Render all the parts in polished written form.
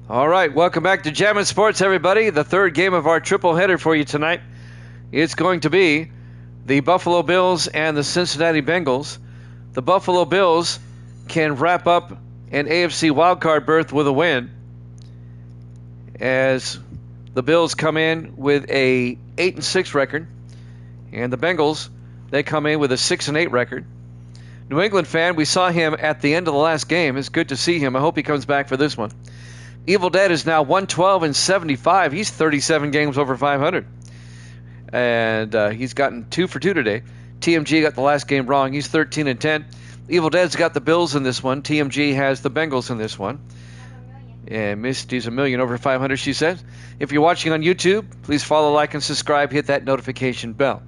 All right, welcome back to Jammin' Sports, everybody. The third game of our triple header for you tonight. It's going to be the Buffalo Bills and the Cincinnati Bengals. The Buffalo Bills can wrap up an AFC wildcard berth with a win, as the Bills come in with a 8-6 record, and the Bengals, they come in with a 6-8 record. New England fan, we saw him at the end of the last game. It's good to see him. I hope he comes back for this one. Evil Dead is now 112-75. He's 37 games over 500. And he's gotten 2 for 2 today. TMG got the last game wrong. He's 13-10. Evil Dead's got the Bills in this one. TMG has the Bengals in this one. And Misty's a million over 500, she says. If you're watching on YouTube, please follow, like, and subscribe. Hit that notification bell.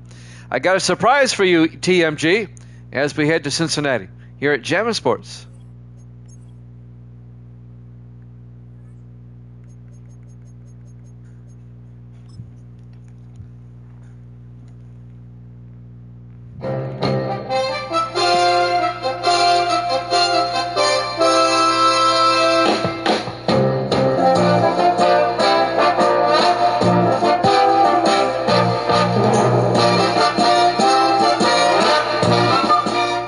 I got a surprise for you, TMG, as we head to Cincinnati here at Jammin' Sports.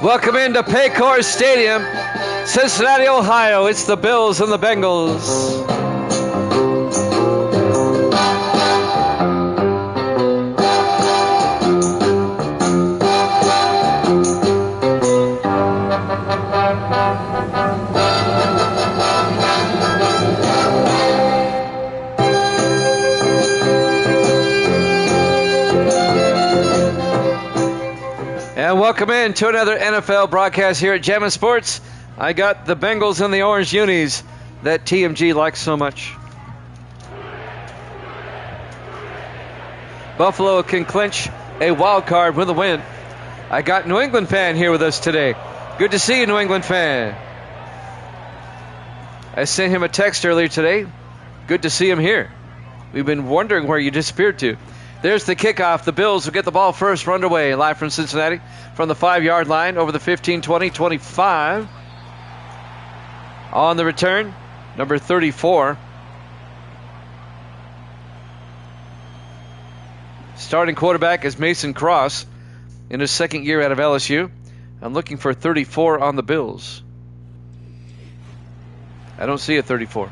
Welcome into Paycor Stadium, Cincinnati, Ohio. It's the Bills and the Bengals. And welcome in to another NFL broadcast here at Jammin' Sports. I got the Bengals and the orange unis that TMG likes so much. Buffalo can clinch a wild card with a win. I got New England fan here with us today. Good to see you, New England fan. I sent him a text earlier today. Good to see him here. We've been wondering where you disappeared to. There's the kickoff. The Bills will get the ball first. We're underway live from Cincinnati from the 5-yard line over the 15, 20, 25. On the return, number 34. Starting quarterback is Mason Cross in his second year out of LSU. I'm looking for 34 on the Bills. I don't see a 34.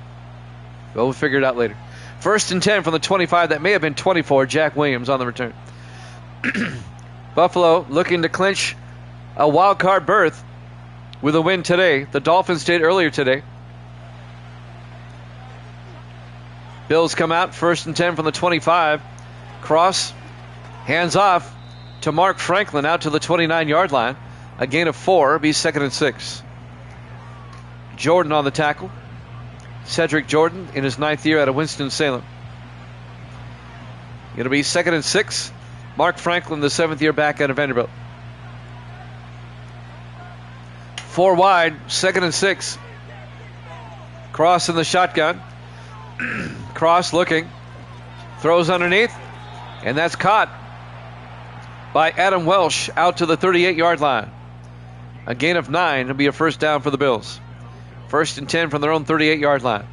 But we'll figure it out later. First and 10 from the 25. That may have been 24. Jack Williams on the return. Buffalo looking to clinch a wild card berth with a win today. The Dolphins did earlier today. Bills come out. First and 10 from the 25. Cross. Hands off to Mark Franklin out to the 29-yard line. A gain of 4. Be second and 6. Jordan on the tackle. Cedric Jordan in his 9th year out of Winston-Salem. Going to be second and 6. Mark Franklin, the 7th year back out of Vanderbilt. 4 wide, second and 6. Cross in the shotgun. Cross looking. Throws underneath. And that's caught by Adam Welsh out to the 38-yard line. A gain of 9. It'll be a first down for the Bills. First and 10 from their own 38-yard line.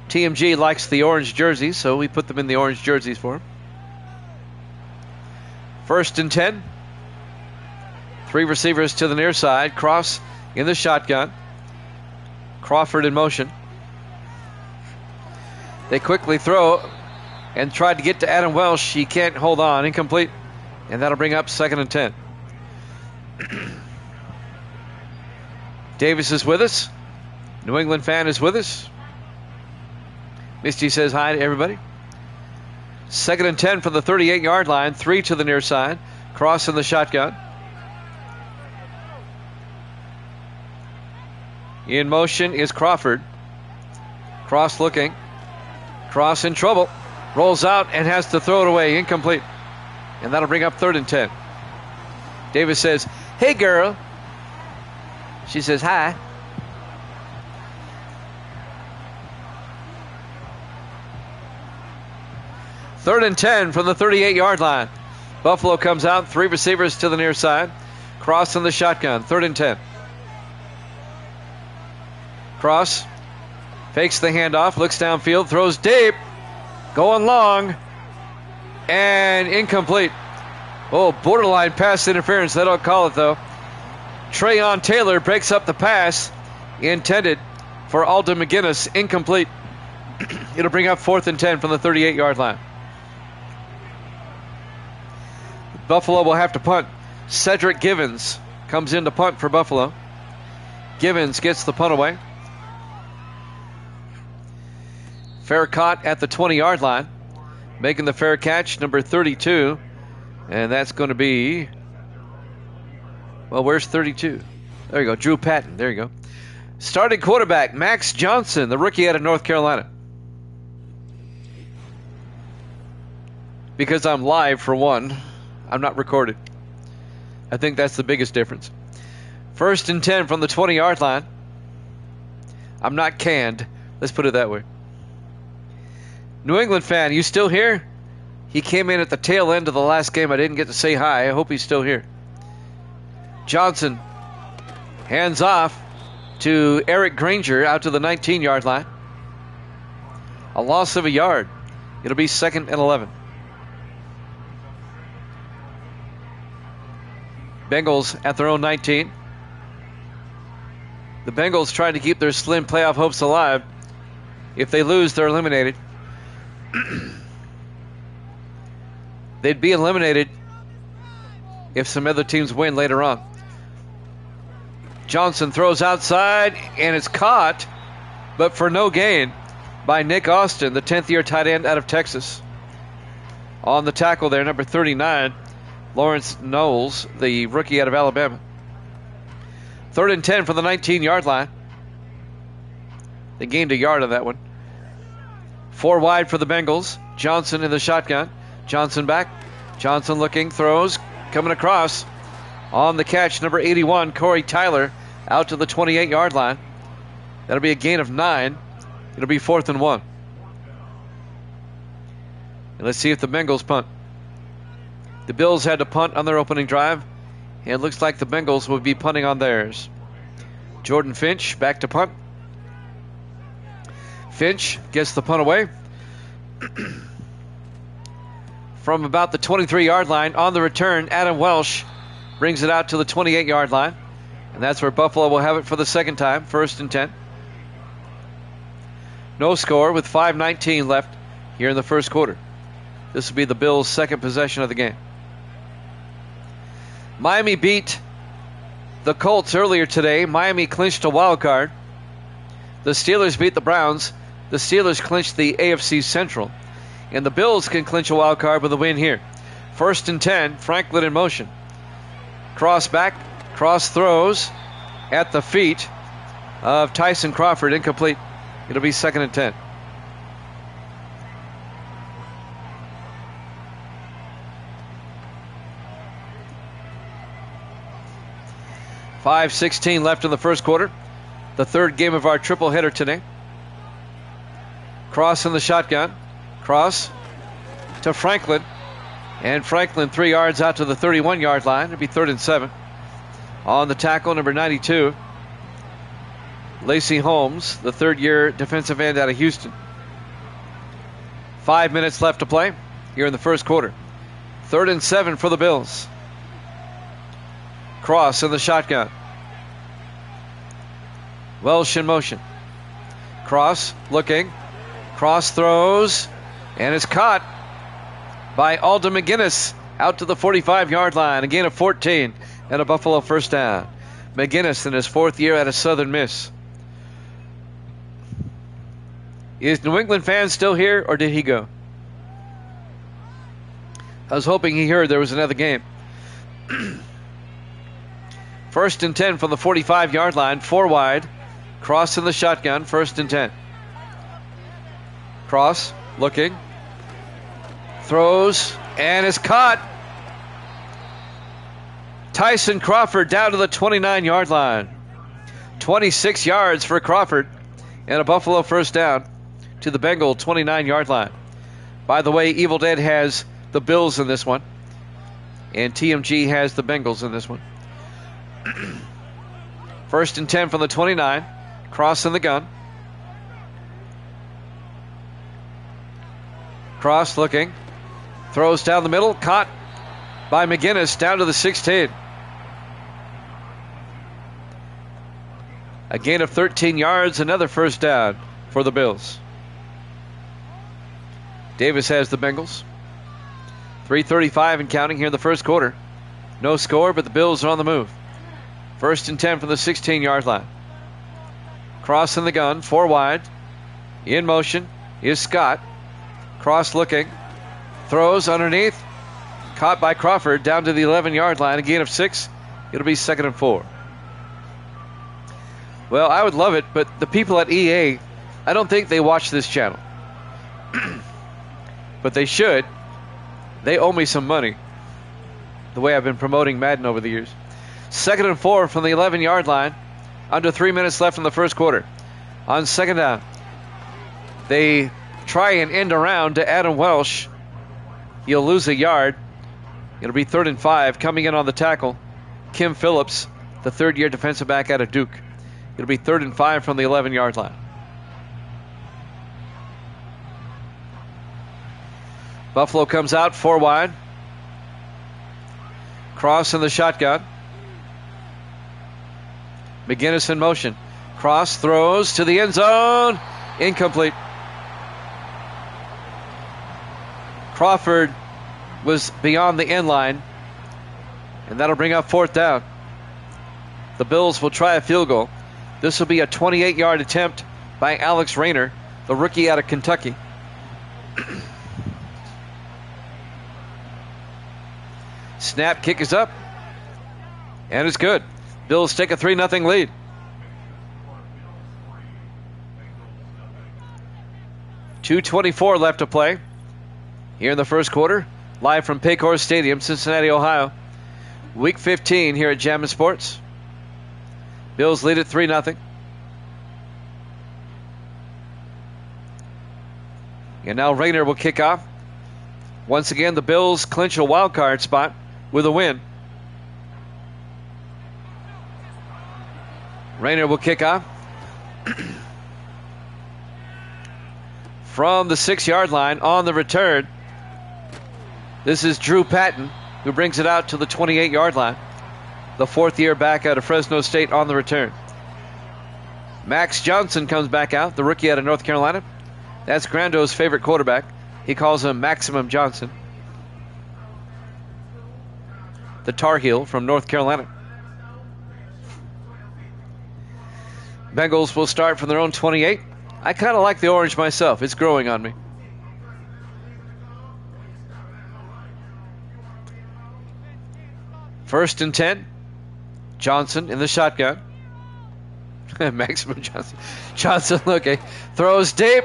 TMG likes the orange jerseys, so we put them in the orange jerseys for him. First and 10. 3 receivers to the near side. Cross in the shotgun. Crawford in motion. They quickly throw and tried to get to Adam Welsh. He can't hold on. Incomplete. And that'll bring up second and 10. Davis is with us. New England fan is with us. Misty says hi to everybody. Second and 10 from the 38-yard line. 3 to the near side. Cross in the shotgun. In motion is Crawford. Cross looking. Cross in trouble. Rolls out and has to throw it away. Incomplete. And that'll bring up third and 10. Davis says, "Hey, girl." She says, "Hi." Third and 10 from the 38-yard line. Buffalo comes out. 3 receivers to the near side. Cross in the shotgun. Third and 10. Cross Fakes the handoff, looks downfield, throws deep, going long, and incomplete. Oh, borderline pass interference. They don't call it, though. Trayon Taylor breaks up the pass intended for Alden McGinnis. Incomplete. It'll bring up 4th and 10 from the 38-yard line. Buffalo will have to punt. Cedric Givens comes in to punt for Buffalo. Givens gets the punt away. Fair caught at the 20-yard line. Making the fair catch, number 32. And that's going to be... Well, where's 32? There you go, Drew Patton. There you go. Starting quarterback, Max Johnson, the rookie out of North Carolina. Because I'm live, for one, I'm not recorded. I think that's the biggest difference. 1st and 10 from the 20-yard line. I'm not canned. Let's put it that way. New England fan, you still here? He came in at the tail end of the last game. I didn't get to say hi. I hope he's still here. Johnson hands off to Eric Granger out to the 19-yard line. A loss of a yard. It'll be 2nd and 11. Bengals at their own 19. The Bengals trying to keep their slim playoff hopes alive. If they lose, they're eliminated. They'd be eliminated if some other teams win later on. Johnson throws outside, and it's caught, but for no gain, by Nick Austin, the 10th-year tight end out of Texas. On the tackle there, number 39, Lawrence Knowles, the rookie out of Alabama. 3rd and 10 from the 19-yard line. They gained a yard on that one. 4 wide for the Bengals. Johnson in the shotgun. Johnson back. Johnson looking, throws, coming across. On the catch, number 81, Corey Tyler, out to the 28-yard line. That'll be a gain of 9. It'll be 4th and 1. And let's see if the Bengals punt. The Bills had to punt on their opening drive, and it looks like the Bengals will be punting on theirs. Jordan Finch back to punt. Finch gets the punt away. From about the 23-yard line on the return, Adam Welsh brings it out to the 28-yard line. And that's where Buffalo will have it for the second time, 1st and 10. No score with 5:19 left here in the first quarter. This will be the Bills' second possession of the game. Miami beat the Colts earlier today. Miami clinched a wild card. The Steelers beat the Browns. The Steelers clinched the AFC Central. And the Bills can clinch a wild card with a win here. 1st and 10, Franklin in motion. Cross back, cross throws at the feet of Tyson Crawford, incomplete. It'll be 2nd and 10. .5:16 left in the first quarter. The third game of our triple header today. Cross in the shotgun. Cross to Franklin. And Franklin 3 yards out to the 31-yard line. It'll be 3rd and 7. On the tackle, number 92, Lacey Holmes, the third-year defensive end out of Houston. 5 minutes left to play here in the first quarter. 3rd and 7 for the Bills. Cross in the shotgun. Welsh in motion. Cross looking. Cross throws. And it's caught by Alden McGinnis out to the 45-yard line. A gain of 14 and a Buffalo first down. McGinnis in his 4th year at a Southern Miss. Is New England fans still here, or did he go? I was hoping he heard there was another game. 1st and 10 from the 45-yard line. 4 wide. Cross in the shotgun. 1st and 10. Cross looking. Throws and is caught. Tyson Crawford down to the 29-yard line. 26 yards for Crawford and a Buffalo first down to the Bengal 29-yard line. By the way, Evil Dead has the Bills in this one, and TMG has the Bengals in this one. 1st and 10 from the 29. Cross in the gun. Cross looking. Throws down the middle. Caught by McGinnis down to the 16. A gain of 13 yards. Another first down for the Bills. Davis has the Bengals. 3:35 and counting here in the first quarter. No score, but the Bills are on the move. 1st and 10 from the 16-yard line. Cross in the gun, 4 wide. In motion is Scott. Cross looking. Throws underneath. Caught by Crawford down to the 11-yard line. A gain of 6. It'll be 2nd and 4. Well, I would love it, but the people at EA, I don't think they watch this channel. But they should. They owe me some money, the way I've been promoting Madden over the years. 2nd and 4 from the 11-yard line. Under 3 minutes left in the first quarter. On 2nd down, they try and end around to Adam Welsh. He'll lose a yard. It'll be 3rd and 5. Coming in on the tackle, Kim Phillips, the third-year defensive back out of Duke. It'll be 3rd and 5 from the 11-yard line. Buffalo comes out 4 wide. Cross in the shotgun. McGinnis in motion. Cross throws to the end zone. Incomplete. Crawford was beyond the end line, and that'll bring up 4th down. The Bills will try a field goal. This will be a 28-yard attempt by Alex Rayner, the rookie out of Kentucky. Snap, kick is up, and it's good. Bills take a 3-0 lead. .224 left to play here in the first quarter. Live from Paycor Stadium, Cincinnati, Ohio. Week 15 here at Jammin' Sports. Bills lead at 3-0. And now Rayner will kick off. Once again, the Bills clinch a wild card spot with a win. Rayner will kick off. From the 6-yard line on the return, this is Drew Patton, who brings it out to the 28-yard line. The 4th-year back out of Fresno State on the return. Max Johnson comes back out, the rookie out of North Carolina. That's Grando's favorite quarterback. He calls him Maximum Johnson. The Tar Heel from North Carolina. Bengals will start from their own 28. I kind of like the orange myself. It's growing on me. First and 10. Johnson in the shotgun. Maximum Johnson. Johnson looking. Throws deep.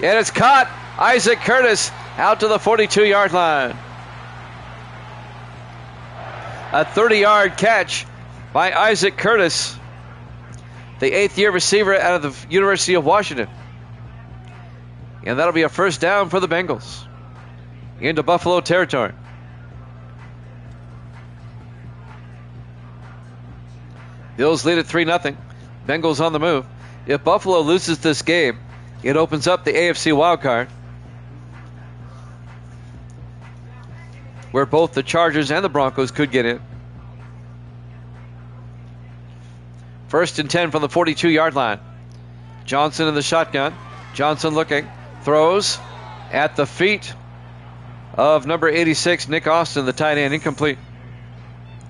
And it's caught. Isaac Curtis out to the 42-yard line. A 30-yard catch by Isaac Curtis, the 8th-year receiver out of the University of Washington. And that'll be a first down for the Bengals into Buffalo territory. Bills lead at 3-0. Bengals on the move. If Buffalo loses this game, it opens up the AFC wildcard, where both the Chargers and the Broncos could get in. First and 10 from the 42-yard line. Johnson in the shotgun. Johnson looking. Throws at the feet of number 86, Nick Austin, the tight end. Incomplete.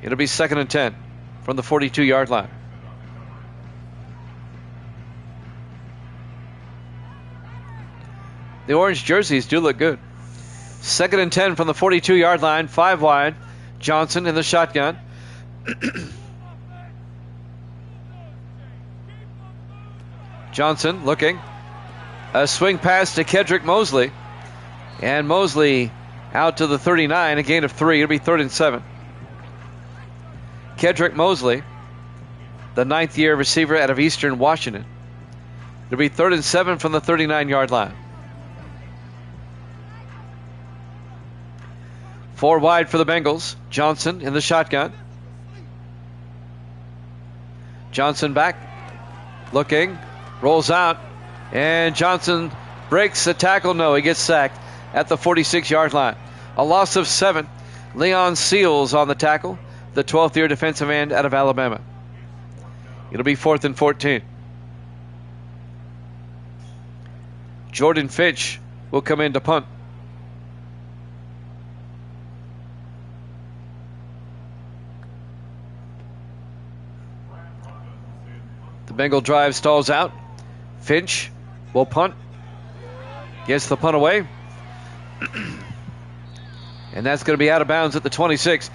It'll be 2nd and 10 from the 42-yard line. The orange jerseys do look good. 2nd and 10 from the 42-yard line, 5 wide. Johnson in the shotgun. Johnson looking. A swing pass to Kedrick Mosley. And Mosley out to the 39, a gain of 3. It'll be 3rd and 7. Kedrick Mosley, the 9th-year receiver out of Eastern Washington. It'll be 3rd and 7 from the 39-yard line. 4 wide for the Bengals. Johnson in the shotgun. Johnson back. Looking. Rolls out. And Johnson breaks the tackle. No, he gets sacked. at the 46-yard line. A loss of 7. Leon Seals on the tackle, the 12th-year defensive end out of Alabama. It'll be 4th and 14. Jordan Finch will come in to punt. The Bengal drive stalls out. Finch will punt. Gets the punt away. And that's going to be out of bounds at the 26.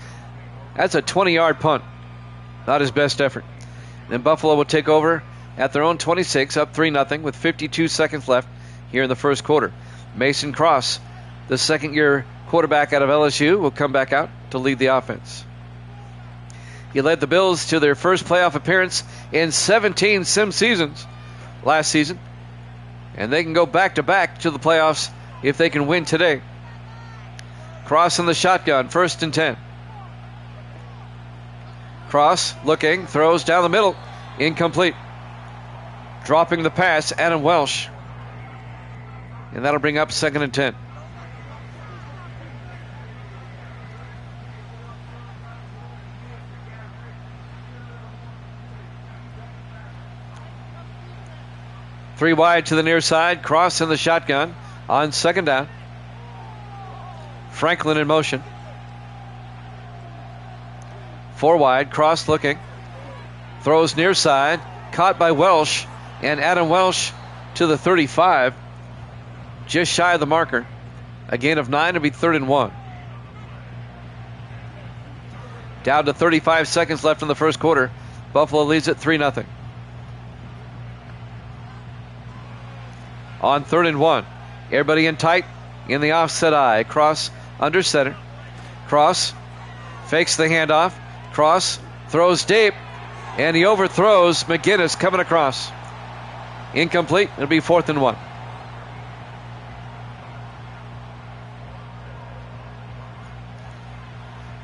That's a 20-yard punt. Not his best effort. Then Buffalo will take over at their own 26, up 3-0 with 52 seconds left here in the first quarter. Mason Cross, the second-year quarterback out of LSU, will come back out to lead the offense. He led the Bills to their first playoff appearance in 17 sim seasons last season. And they can go back-to-back to the playoffs if they can win today. Cross in the shotgun, 1st and 10. Cross looking, throws down the middle, incomplete. Dropping the pass, Adam Welsh. And that'll bring up 2nd and 10. Three wide to the near side. Cross in the shotgun on 2nd down. Franklin in motion. 4 wide. Cross looking. Throws near side. Caught by Welsh. And Adam Welsh to the 35. Just shy of the marker. A gain of 9. It'll be 3rd and 1. Down to 35 seconds left in the first quarter. Buffalo leads at 3-0. On 3rd and 1. Everybody in tight in the offset eye. Cross under center. Cross fakes the handoff. Cross throws deep. And he overthrows McGinnis coming across. Incomplete. It'll be 4th and 1.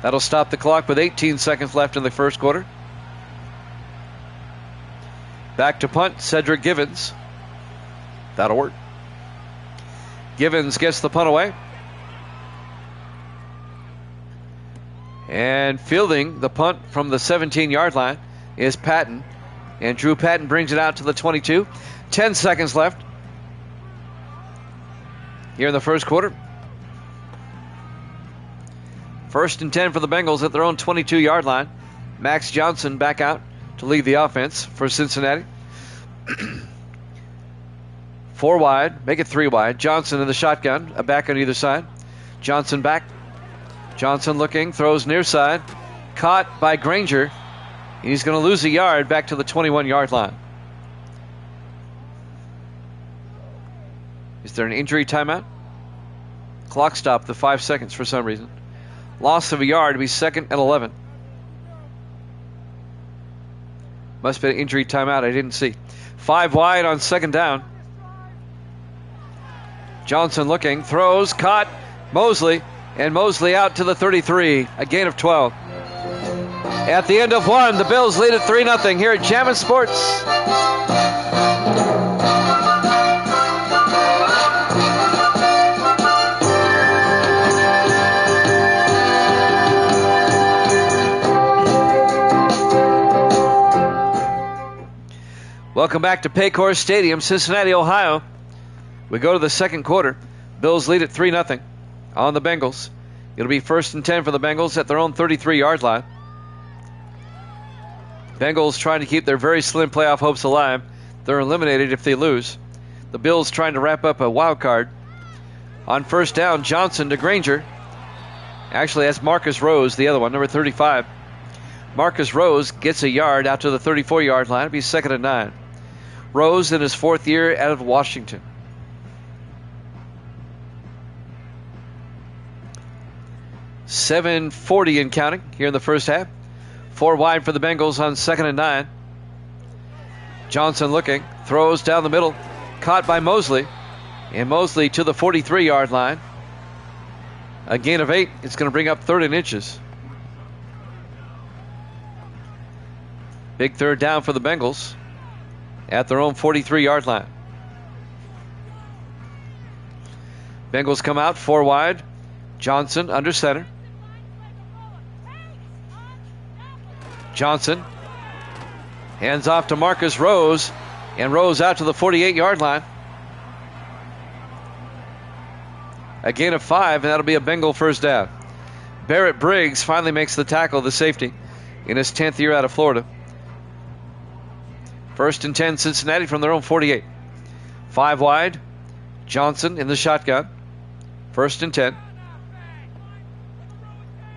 That'll stop the clock with 18 seconds left in the first quarter. Back to punt, Cedric Givens. That'll work. Givens gets the punt away. And fielding the punt from the 17-yard line is Patton. And Drew Patton brings it out to the 22. 10 seconds left here in the first quarter. 1st and 10 for the Bengals at their own 22-yard line. Max Johnson back out to lead the offense for Cincinnati. 4 wide, make it 3 wide. Johnson in the shotgun, a back on either side. Johnson back. Johnson looking, throws near side. Caught by Granger. He's going to lose a yard back to the 21-yard line. Is there an injury timeout? Clock stopped the 5 seconds for some reason. Loss of a yard to be 2nd and 11. Must be an injury timeout I didn't see. 5 wide on 2nd down. Johnson looking, throws, caught, Mosley, and Mosley out to the 33, a gain of 12. At the end of 1, the Bills lead at 3-0 here at Jammin' Sports. Welcome back to Paycor Stadium, Cincinnati, Ohio. We go to the second quarter. Bills lead at 3-0 on the Bengals. It'll be 1st and 10 for the Bengals at their own 33-yard line. Bengals trying to keep their very slim playoff hopes alive. They're eliminated if they lose. The Bills trying to wrap up a wild card. On 1st down, Johnson to Granger. Actually, that's Marcus Rose, the other one, number 35. Marcus Rose gets a yard out to the 34-yard line. It'll be 2nd and 9. Rose in his 4th year out of Washington. .740 and counting here in the first half. 4 wide for the Bengals on 2nd and 9. Johnson looking, throws down the middle, caught by Mosley, and Mosley to the 43-yard line. A gain of 8. It's going to bring up 3rd and inches. Big 3rd down for the Bengals at their own 43-yard line. Bengals come out 4 wide. Johnson under center. Johnson hands off to Marcus Rose, and Rose out to the 48-yard line. A gain of 5, and that'll be a Bengal first down. Barrett Briggs finally makes the tackle, the safety, in his 10th year out of Florida. 1st and 10 Cincinnati from their own 48. 5 wide. Johnson in the shotgun. 1st and 10.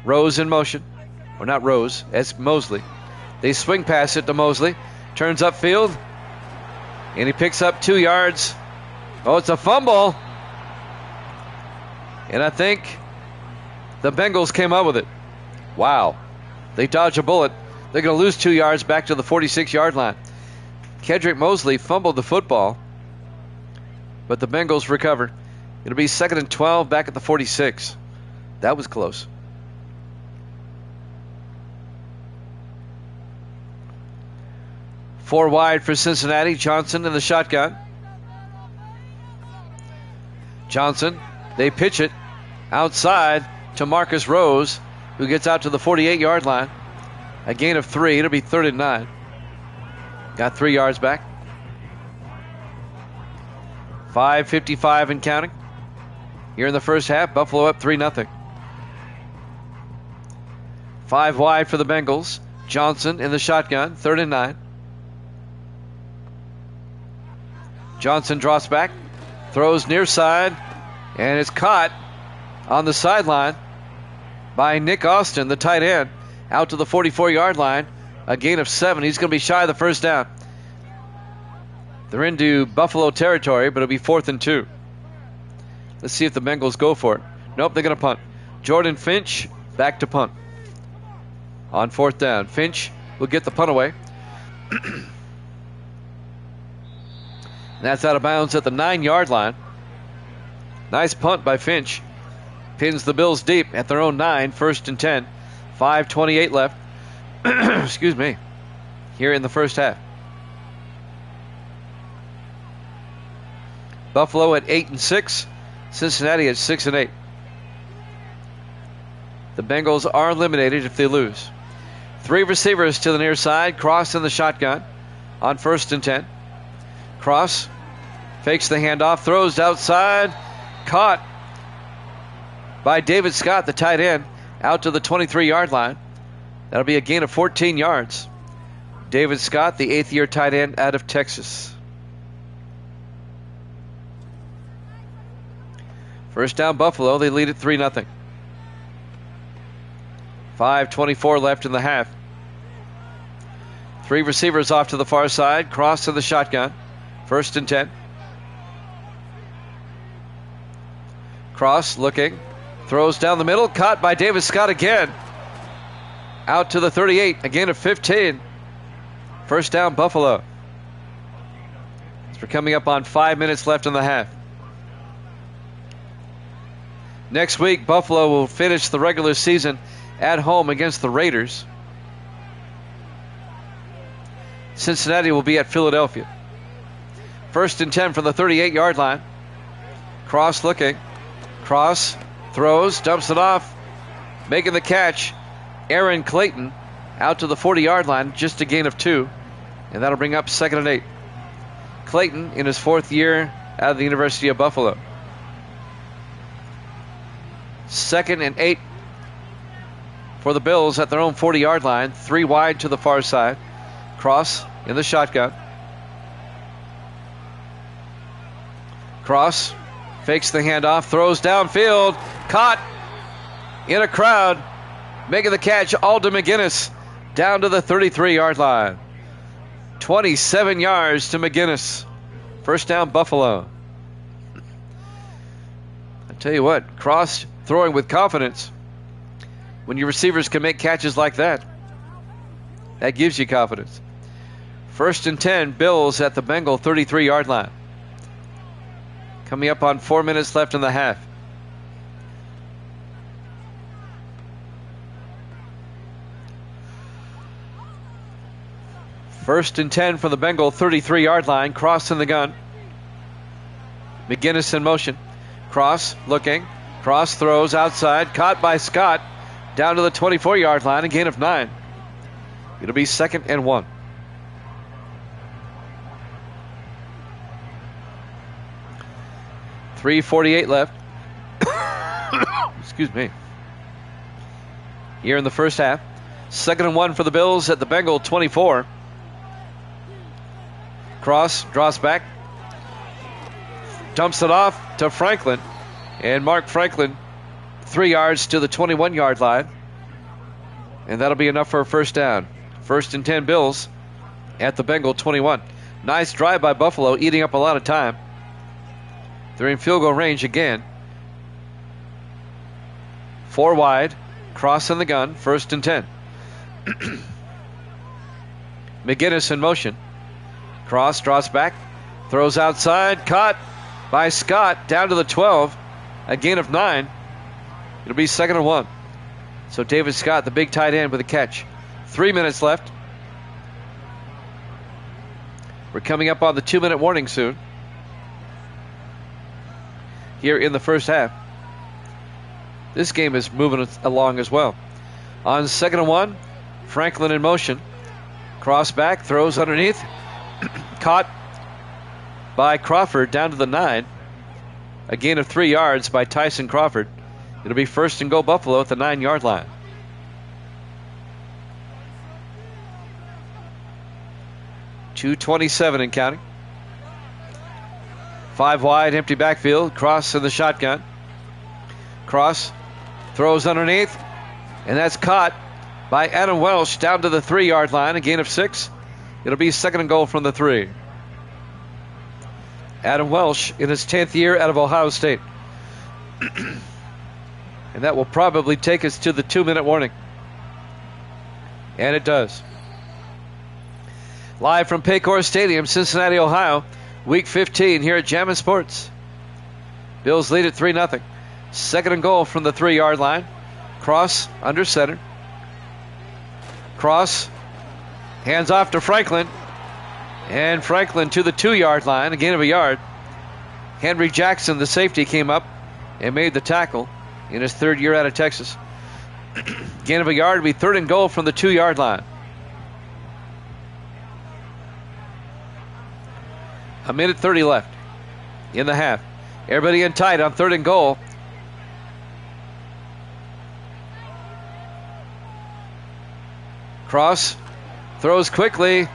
Rose in motion. Or not Rose, it's Mosley. They swing pass it to Mosley. Turns upfield. And he picks up 2 yards. Oh, it's a fumble. And I think the Bengals came up with it. Wow. They dodge a bullet. They're going to lose 2 yards back to the 46-yard line. Kedrick Mosley fumbled the football, but the Bengals recover. It'll be 2nd and 12 back at the 46. That was close. Four wide for Cincinnati. Johnson in the shotgun. Johnson, they pitch it outside to Marcus Rose, who gets out to the 48-yard line. A gain of 3. It'll be 3rd and 9. Got 3 yards back. 5:55 and counting. Here in the first half, Buffalo up 3-0. 5 wide for the Bengals. Johnson in the shotgun. 3rd and 9. Johnson drops back, throws near side, and it's caught on the sideline by Nick Austin, the tight end, out to the 44-yard line. A gain of 7. He's going to be shy of the first down. They're into Buffalo territory, but it'll be 4th and 2. Let's see if the Bengals go for it. Nope, they're going to punt. Jordan Finch back to punt. On 4th down. Finch will get the punt away. That's out of bounds at the 9-yard line. Nice punt by Finch. Pins the Bills deep at their own 9, 1st and 10. 5:28 left. Excuse me. Here in the first half. Buffalo at 8 and 6. Cincinnati at 6 and 8. The Bengals are eliminated if they lose. 3 receivers to the near side. Cross in the shotgun on 1st and 10. Cross fakes the handoff, throws outside, caught by David Scott, the tight end, out to the 23-yard line. That'll be a gain of 14 yards. David Scott, the 8th-year tight end out of Texas. First down Buffalo, they lead at 3-0. 5:24 left in the half. 3 receivers off to the far side, cross to the shotgun. 1st and 10. Cross looking, throws down the middle, caught by David Scott again. Out to the 38, a gain of 15. First down Buffalo. We're coming up on 5 minutes left in the half. Next week, Buffalo will finish the regular season at home against the Raiders. Cincinnati will be at Philadelphia. 1st and 10 from the 38-yard line. Cross looking. Cross throws, dumps it off. Making the catch, Aaron Clayton out to the 40-yard line, just a gain of 2. And that'll bring up 2nd and 8. Clayton in his 4th year out of the University of Buffalo. 2nd and 8 for the Bills at their own 40-yard line. 3 wide to the far side. Cross in the shotgun. Cross fakes the handoff, throws downfield, caught in a crowd. Making the catch, Alden McGinnis down to the 33-yard line. 27 yards to McGinnis. First down Buffalo. I tell you what, Cross throwing with confidence. When your receivers can make catches like that, that gives you confidence. 1st and 10, Bills at the Bengal 33-yard line. Coming up on 4 minutes left in the half. First and 10 from the Bengal 33-yard line. Cross in the gun. McGinnis in motion. Cross looking. Cross throws outside. Caught by Scott. Down to the 24-yard line. A gain of 9. It'll be 2nd and 1. .348 left. Excuse me. Here in the first half. 2nd and 1 for the Bills at the Bengal 24. Cross draws back. Dumps it off to Franklin. And Mark Franklin 3 yards to the 21-yard line. And that'll be enough for a first down. 1st and 10 Bills at the Bengal 21. Nice drive by Buffalo, eating up a lot of time. They're in field goal range again. 4 wide. Cross in the gun. 1st and 10. McGinnis in motion. Cross draws back. Throws outside. Caught by Scott. Down to the 12. A gain of 9. It'll be 2nd and 1. So David Scott, the big tight end, with a catch. 3 minutes left. We're coming up on the 2-minute warning soon. Here in the first half. This game is moving along as well. On 2nd and 1, Franklin in motion. Cross back, throws underneath. Caught by Crawford down to the 9. A gain of 3 yards by Tyson Crawford. It'll be 1st and goal Buffalo at the 9-yard line. .227 and counting. 5 wide, empty backfield. Cross in the shotgun. Cross throws underneath. And that's caught by Adam Welsh down to the 3-yard line. A gain of 6. It'll be 2nd and goal from the 3. Adam Welsh in his 10th year out of Ohio State. And that will probably take us to the 2-minute warning. And it does. Live from Paycor Stadium, Cincinnati, Ohio. Week 15 here at Jammin' Sports. Bills lead at 3-0. 2nd and goal from the 3-yard line. Cross under center. Cross. Hands off to Franklin. And Franklin to the 2-yard line. A gain of a yard. Henry Jackson, the safety, came up and made the tackle in his 3rd year out of Texas. Gain of a yard will be 3rd and goal from the 2-yard line. A minute 30 left in the half. Everybody in tight on 3rd and goal. Cross throws quickly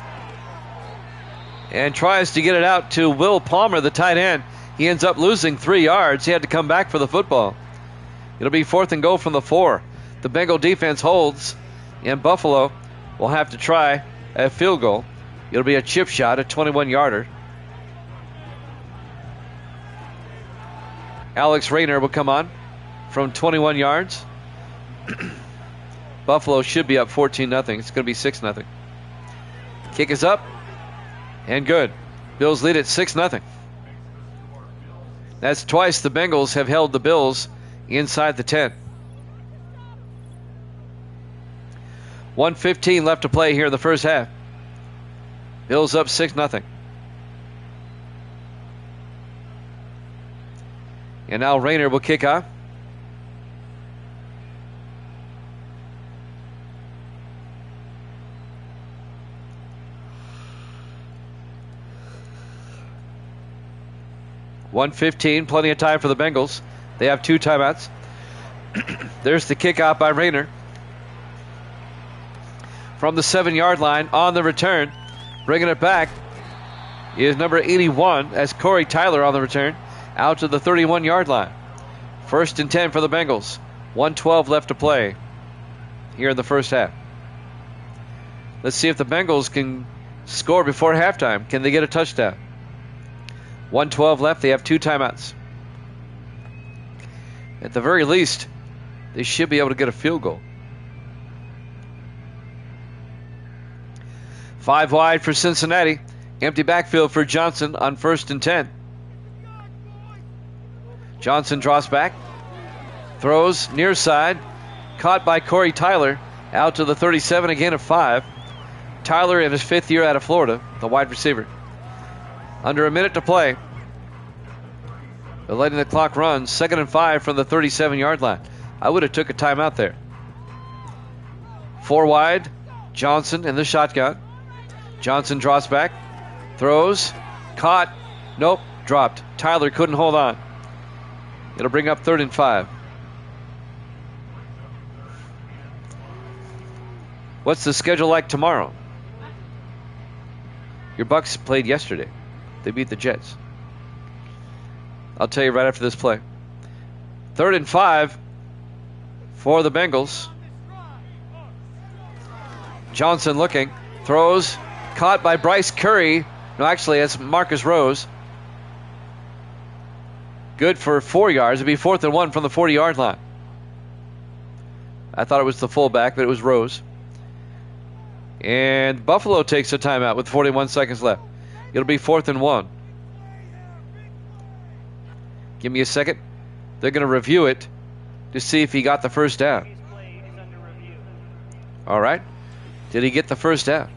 and tries to get it out to Will Palmer, the tight end. He ends up losing 3 yards. He had to come back for the football. It'll be 4th and goal from the 4. The Bengal defense holds, and Buffalo will have to try a field goal. It'll be a chip shot, a 21-yarder. Alex Rayner will come on from 21 yards. Buffalo should be up 14-0. It's going to be 6-0. Kick is up and good. Bills lead at 6-0. That's twice the Bengals have held the Bills inside the 10. 1:15 left to play here in the first half. Bills up 6-0. And now Rayner will kick off. .115, plenty of time for the Bengals. They have 2 timeouts. There's the kickoff by Rayner. From the 7-yard line on the return. Bringing it back is number 81. That's Corey Tyler on the return. Out to the 31-yard line. 1st and 10 for the Bengals. 1:12 left to play here in the first half. Let's see if the Bengals can score before halftime. Can they get a touchdown? 1:12 left. They have 2 timeouts. At the very least, they should be able to get a field goal. 5 wide for Cincinnati. Empty backfield for Johnson on 1st and 10. Johnson draws back. Throws near side. Caught by Corey Tyler. Out to the 37, a gain of 5. Tyler in his 5th year out of Florida, the wide receiver. Under a minute to play. They're letting the clock run. 2nd and 5 from the 37-yard line. I would have took a timeout there. 4 wide. Johnson in the shotgun. Johnson draws back. Throws. Caught. Nope. Dropped. Tyler couldn't hold on. It'll bring up 3rd and 5. What's the schedule like tomorrow? Your Bucks played yesterday. They beat the Jets. I'll tell you right after this play. 3rd and 5 for the Bengals. Johnson looking. Throws. Caught by Bryce Curry. No, actually, it's Marcus Rose. Good for 4 yards. It'd be 4th and 1 from the 40-yard line. I thought it was the fullback, but it was Rose. And Buffalo takes a timeout with 41 seconds left. It'll be 4th and 1. Give me a second. They're going to review it to see if he got the first down. All right. Did he get the first down?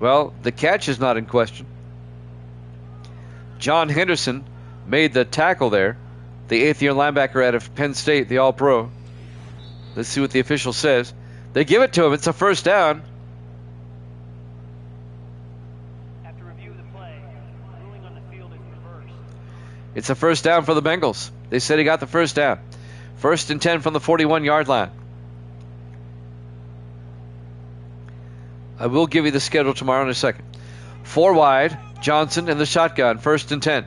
Well, the catch is not in question. John Henderson made the tackle there. The 8th-year linebacker out of Penn State, the All-Pro. Let's see what the official says. They give it to him. It's a first down. After review of the play, ruling on the field is reversed. It's a first down for the Bengals. They said he got the first down. 1st and 10 from the 41-yard line. I will give you the schedule tomorrow in a second. 4 wide. Johnson in the shotgun. 1st and 10.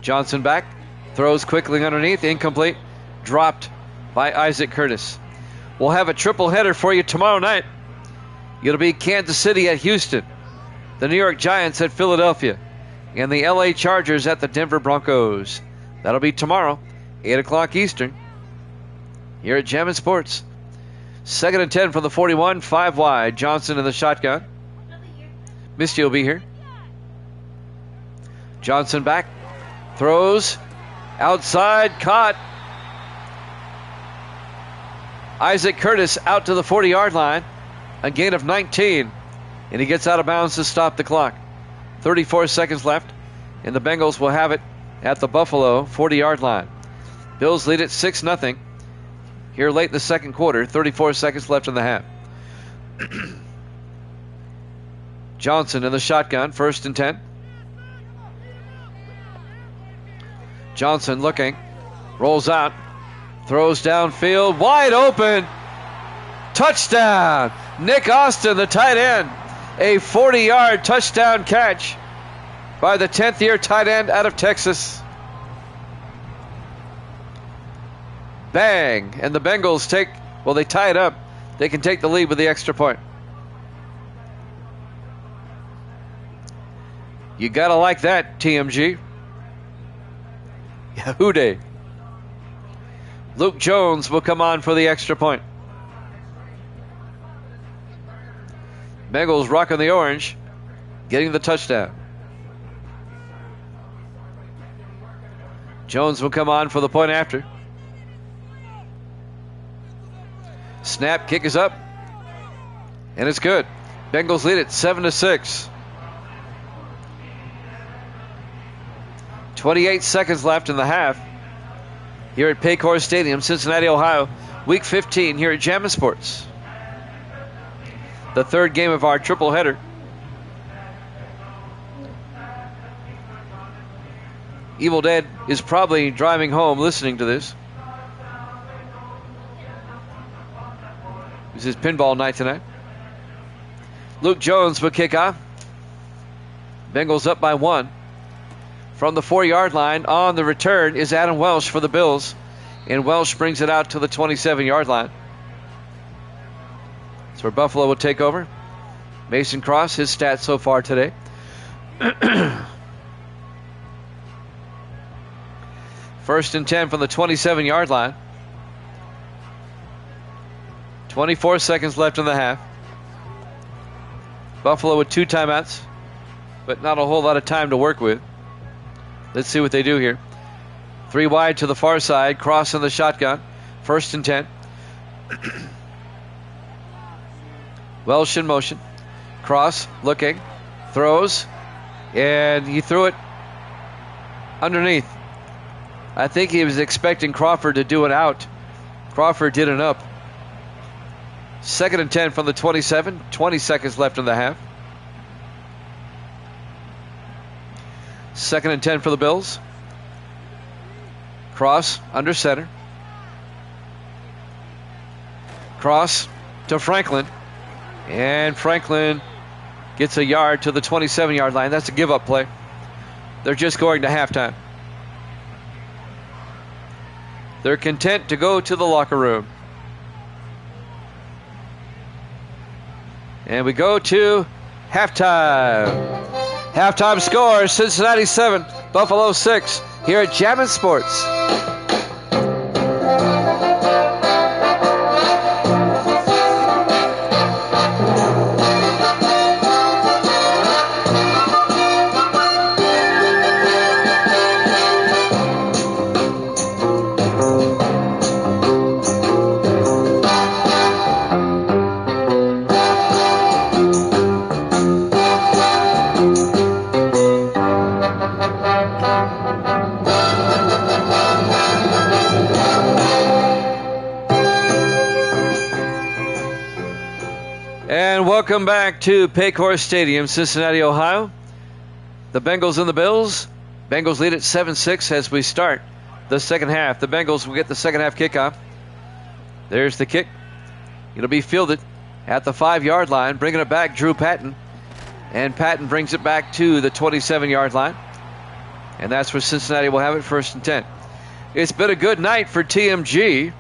Johnson back. Throws quickly underneath. Incomplete. Dropped by Isaac Curtis. We'll have a triple header for you tomorrow night. It'll be Kansas City at Houston, the New York Giants at Philadelphia, and the LA Chargers at the Denver Broncos. That'll be tomorrow, 8 o'clock Eastern, here at Jammin' Sports. 2nd and 10 from the 41, 5 wide. Johnson in the shotgun. Misty will be here. Johnson back. Throws. Outside. Caught. Isaac Curtis out to the 40-yard line. A gain of 19. And he gets out of bounds to stop the clock. 34 seconds left. And the Bengals will have it at the Buffalo 40-yard line. Bills lead it 6-0. Here late in the second quarter. 34 seconds left in the half. Johnson in the shotgun. 1st and 10. Johnson looking. Rolls out. Throws downfield. Wide open. Touchdown. Nick Austin, the tight end. A 40-yard touchdown catch by the 10th-year tight end out of Texas. Bang. And the Bengals they tie it up. They can take the lead with the extra point. You gotta like that, TMG. Yahoo Day. Luke Jones will come on for the extra point. Bengals rocking the orange, getting the touchdown. Jones will come on for the point after. Snap, kick is up, and it's good. Bengals lead it 7-6. 28 seconds left in the half. Here at Paycor Stadium, Cincinnati, Ohio. Week 15 here at Jammin' Sports. The 3rd game of our triple header. Evil Dead is probably driving home listening to this. This is pinball night tonight. Luke Jones will kick off. Bengals up by 1. From the 4-yard line on the return is Adam Welsh for the Bills. And Welsh brings it out to the 27-yard line. That's where Buffalo will take over. Mason Cross, his stats so far today. 1st and 10 from the 27-yard line. 24 seconds left in the half. Buffalo with 2 timeouts, but not a whole lot of time to work with. Let's see what they do here. 3 wide to the far side. Cross in the shotgun. 1st and 10. Welsh in motion. Cross looking. Throws. And he threw it underneath. I think he was expecting Crawford to do it out. Crawford did it up. 2nd and 10 from the 27. 20 seconds left in the half. 2nd and 10 for the Bills. Cross under center. Cross to Franklin. And Franklin gets a yard to the 27-yard line. That's a give-up play. They're just going to halftime. They're content to go to the locker room. And we go to halftime. Halftime score, Cincinnati 7, Buffalo 6, here at Jammin' Sports. Welcome back to Paycor Stadium, Cincinnati, Ohio. The Bengals and the Bills. Bengals lead at 7-6 as we start the second half. The Bengals will get the second half kickoff. There's the kick. It'll be fielded at the 5-yard line. Bringing it back, Drew Patton. And Patton brings it back to the 27-yard line. And that's where Cincinnati will have it, 1st and 10. It's been a good night for TMG.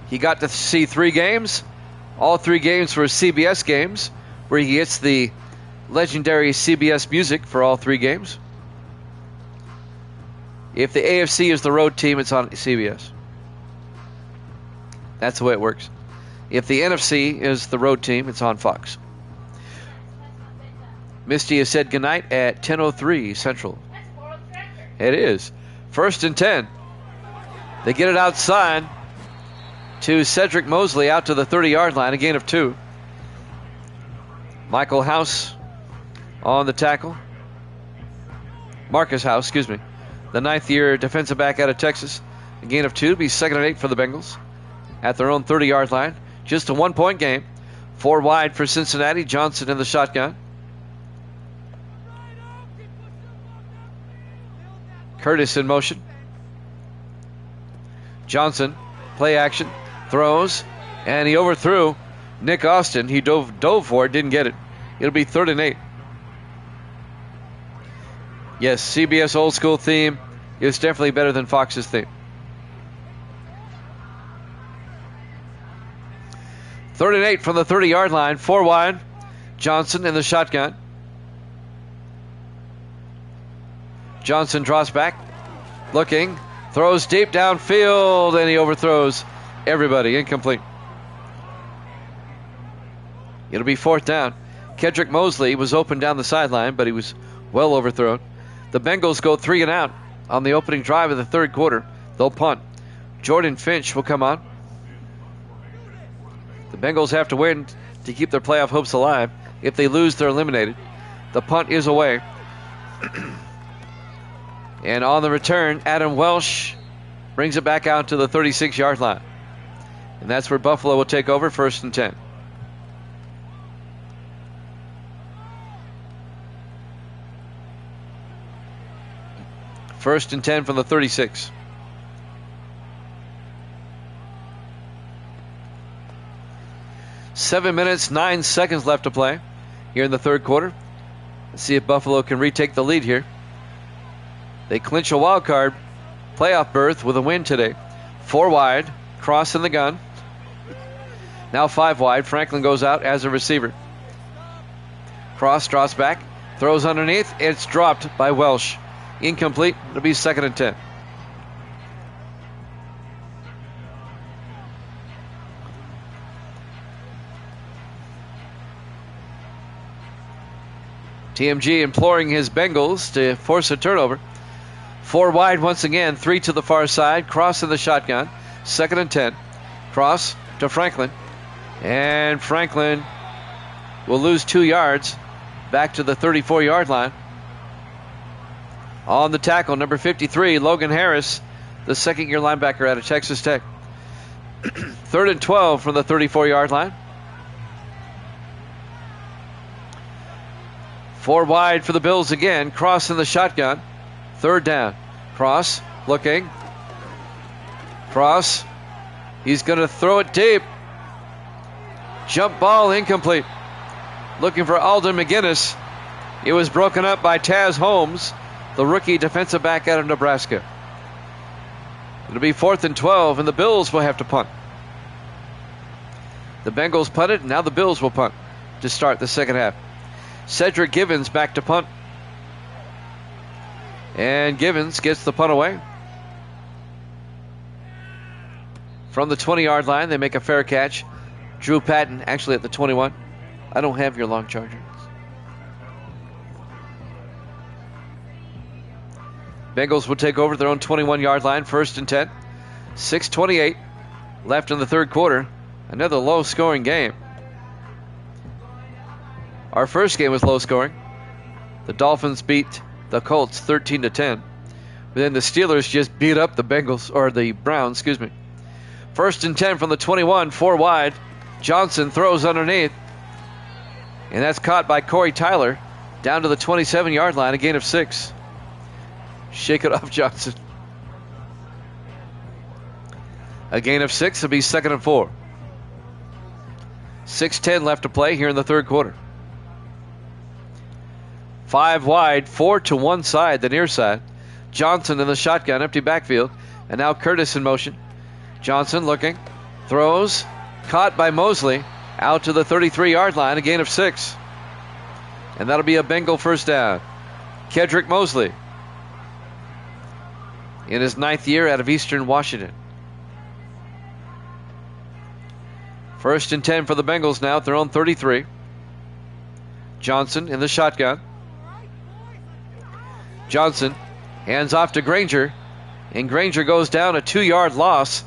He got to see 3 games. All 3 games were CBS games, where he gets the legendary CBS music for all 3 games. If the AFC is the road team, it's on CBS. That's the way it works. If the NFC is the road team, it's on Fox. Misty has said goodnight at 10:03 Central. It is. 1st and 10. They get it outside to Cedric Mosley out to the 30-yard line, a gain of 2. Michael House on the tackle. Marcus House, excuse me. The 9th-year defensive back out of Texas. A gain of 2, be 2nd and 8 for the Bengals at their own 30-yard line. Just a 1-point game. 4 wide for Cincinnati. Johnson in the shotgun. Curtis in motion. Johnson, play action. Throws, and he overthrew Nick Austin. He dove for it, didn't get it. It'll be 3rd and 8. Yes, CBS old school theme is definitely better than Fox's theme. 3rd and 8 from the 30-yard line, 4 wide. Johnson in the shotgun. Johnson draws back, looking, throws deep downfield, and he overthrows everybody. Incomplete. It'll be 4th down. Cedric Mosley was open down the sideline, but he was well overthrown. The Bengals go 3 and out on the opening drive of the 3rd quarter. They'll punt. Jordan Finch will come on. The Bengals have to win to keep their playoff hopes alive. If they lose, they're eliminated. The punt is away. And on the return, Adam Welsh brings it back out to the 36-yard line. And that's where Buffalo will take over, 1st and 10. First and 10 from the 36. Seven minutes, 9 seconds left to play here in the 3rd quarter. Let's see if Buffalo can retake the lead here. They clinch a wild card playoff berth with a win today. 4 wide, cross in the gun. Now 5 wide. Franklin goes out as a receiver. Cross draws back, throws underneath. It's dropped by Welsh. Incomplete. It'll be 2nd and 10. TMG imploring his Bengals to force a turnover. 4 wide once again, 3 to the far side. Cross in the shotgun. 2nd and 10. Cross to Franklin. And Franklin will lose 2 yards back to the 34-yard line. On the tackle, number 53, Logan Harris, the second-year linebacker out of Texas Tech. 3rd and 12 from the 34-yard line. 4 wide for the Bills again. Cross in the shotgun. 3rd down. Cross looking. Cross. He's going to throw it deep. Jump ball incomplete. Looking for Alden McGinnis. It was broken up by Taz Holmes, the rookie defensive back out of Nebraska. It'll be 4th and 12, and the Bills will have to punt. The Bengals punted, and now the Bills will punt to start the second half. Cedric Givens back to punt. And Givens gets the punt away. From the 20-yard line, they make a fair catch. Drew Patton actually at the 21. I don't have your long charger. Bengals will take over their own 21-yard line, 1st and 10. 6:28 left in the third quarter. Another low-scoring game. Our first game was low-scoring. The Dolphins beat the Colts 13-10. But then the Steelers just beat up the Bengals, or the Browns, excuse me. 1st and 10 from the 21, 4 wide. Johnson throws underneath. And that's caught by Corey Tyler down to the 27-yard line, a gain of 6. Shake it off, Johnson. A gain of 6 will be 2nd and 4. 6:10 left to play here in the third quarter. 5 wide, 4 to one side, the near side. Johnson in the shotgun, empty backfield. And now Curtis in motion. Johnson looking, throws, caught by Mosley, out to the 33-yard line, a gain of 6. And that'll be a Bengal first down. Kedrick Mosley, in his 9th year out of Eastern Washington. 1st and 10 for the Bengals now at their own 33. Johnson in the shotgun. Johnson hands off to Granger, and Granger goes down, a 2-yard loss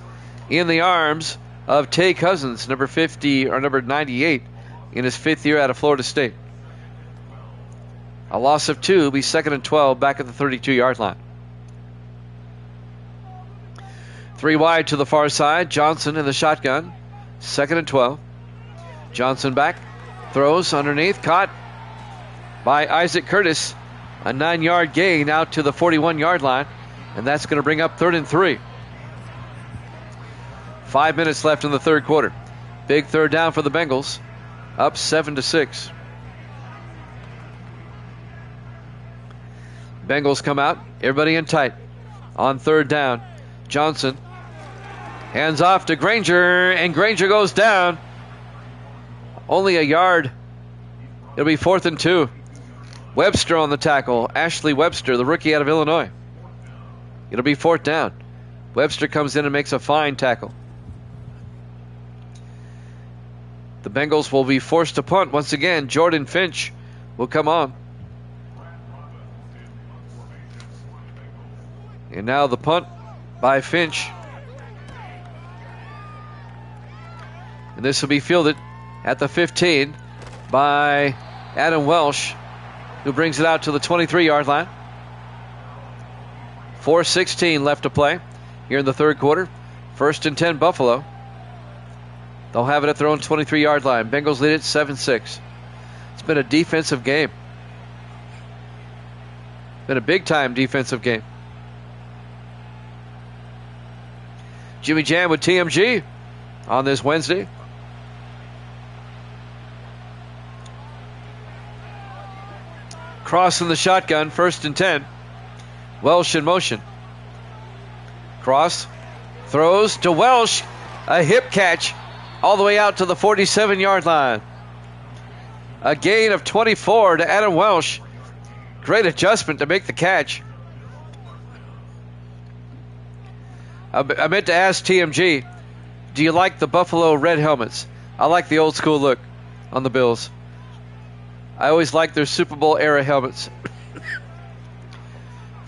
in the arms of Tay Cousins, number 50 or number 98 in his 5th year out of Florida State. A loss of 2 will be 2nd and 12 back at the 32-yard line. 3 wide to the far side. Johnson in the shotgun. 2nd and 12. Johnson back. Throws underneath. Caught by Isaac Curtis. A 9-yard gain out to the 41-yard line. And that's going to bring up 3rd and 3. 5 minutes left in the third quarter. Big third down for the Bengals. Up 7-6. Bengals come out. Everybody in tight. On 3rd down. Johnson hands off to Granger, and Granger goes down. Only a yard. It'll be 4th and 2. Webster on the tackle. Ashley Webster, the rookie out of Illinois. It'll be 4th down. Webster comes in and makes a fine tackle. The Bengals will be forced to punt once again. Jordan Finch will come on. And now the punt by Finch. And this will be fielded at the 15 by Adam Welsh, who brings it out to the 23-yard line. 4:16 left to play here in the third quarter. 1st and 10 Buffalo. They'll have it at their own 23-yard line. Bengals lead it 7-6. It's been a defensive game. Been a big-time defensive game. Jimmy Jam with TMG on this Wednesday. Cross in the shotgun, 1st and 10. Welsh in motion. Cross throws to Welsh. A hip catch all the way out to the 47-yard line. A gain of 24 to Adam Welsh. Great adjustment to make the catch. I meant to ask TMG, do you like the Buffalo red helmets? I like the old school look on the Bills. I always like their Super Bowl era helmets.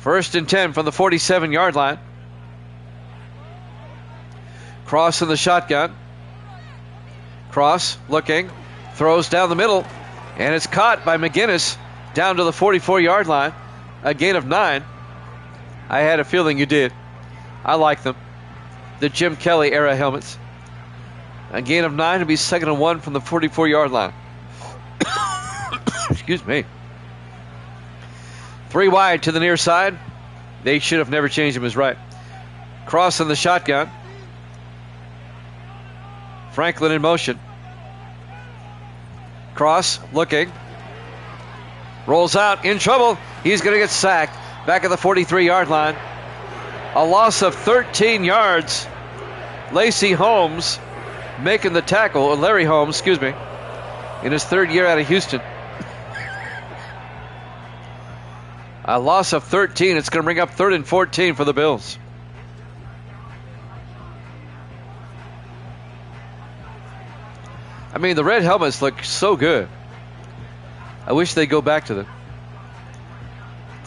1st and 10 from the 47-yard line. Cross in the shotgun. Cross looking. Throws down the middle. And it's caught by McGinnis down to the 44-yard line. A gain of 9. I had a feeling you did. I like them. The Jim Kelly era helmets. A gain of 9 to be 2nd and 1 from the 44-yard line. Excuse me. 3 wide to the near side. They should have never changed him as right. Cross in the shotgun. Franklin in motion. Cross looking. Rolls out, in trouble. He's going to get sacked. Back at the 43-yard line. A loss of 13 yards. Lacey Holmes making the tackle, or Larry Holmes, excuse me, in his 3rd year out of Houston. A loss of 13. It's going to bring up 3rd and 14 for the Bills. I mean, the red helmets look so good. I wish they'd go back to them.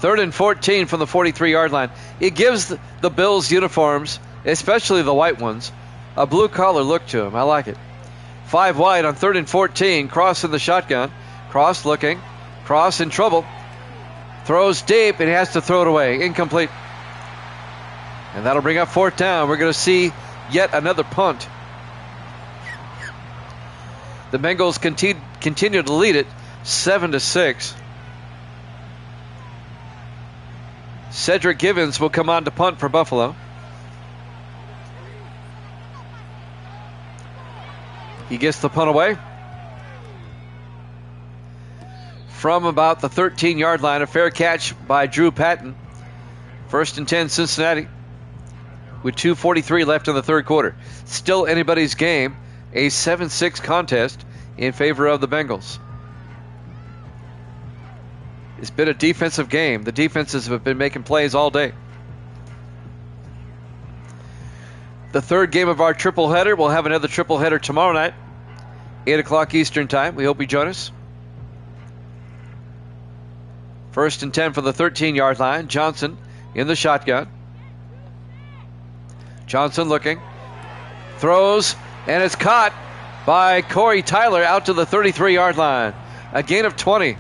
3rd and 14 from the 43-yard line. It gives the Bills uniforms, especially the white ones, a blue-collar look to them. I like it. 5 wide on 3rd and 14. Cross in the shotgun. Cross looking. Cross in trouble. Throws deep and has to throw it away. Incomplete. And that'll bring up 4th down. We're going to see yet another punt. The Bengals continue to lead it 7-6. Cedric Givens will come on to punt for Buffalo. He gets the punt away. From about the 13-yard line, a fair catch by Drew Patton. 1st and 10 Cincinnati with 2:43 left in the 3rd quarter. Still anybody's game. A 7-6 contest in favor of the Bengals. It's been a defensive game. The defenses have been making plays all day. The 3rd game of our triple header. We'll have another triple header tomorrow night, 8 o'clock Eastern time. We hope you join us. 1st and 10 from the 13-yard line. Johnson in the shotgun. Johnson looking. Throws, and it's caught by Corey Tyler out to the 33-yard line. A gain of 20.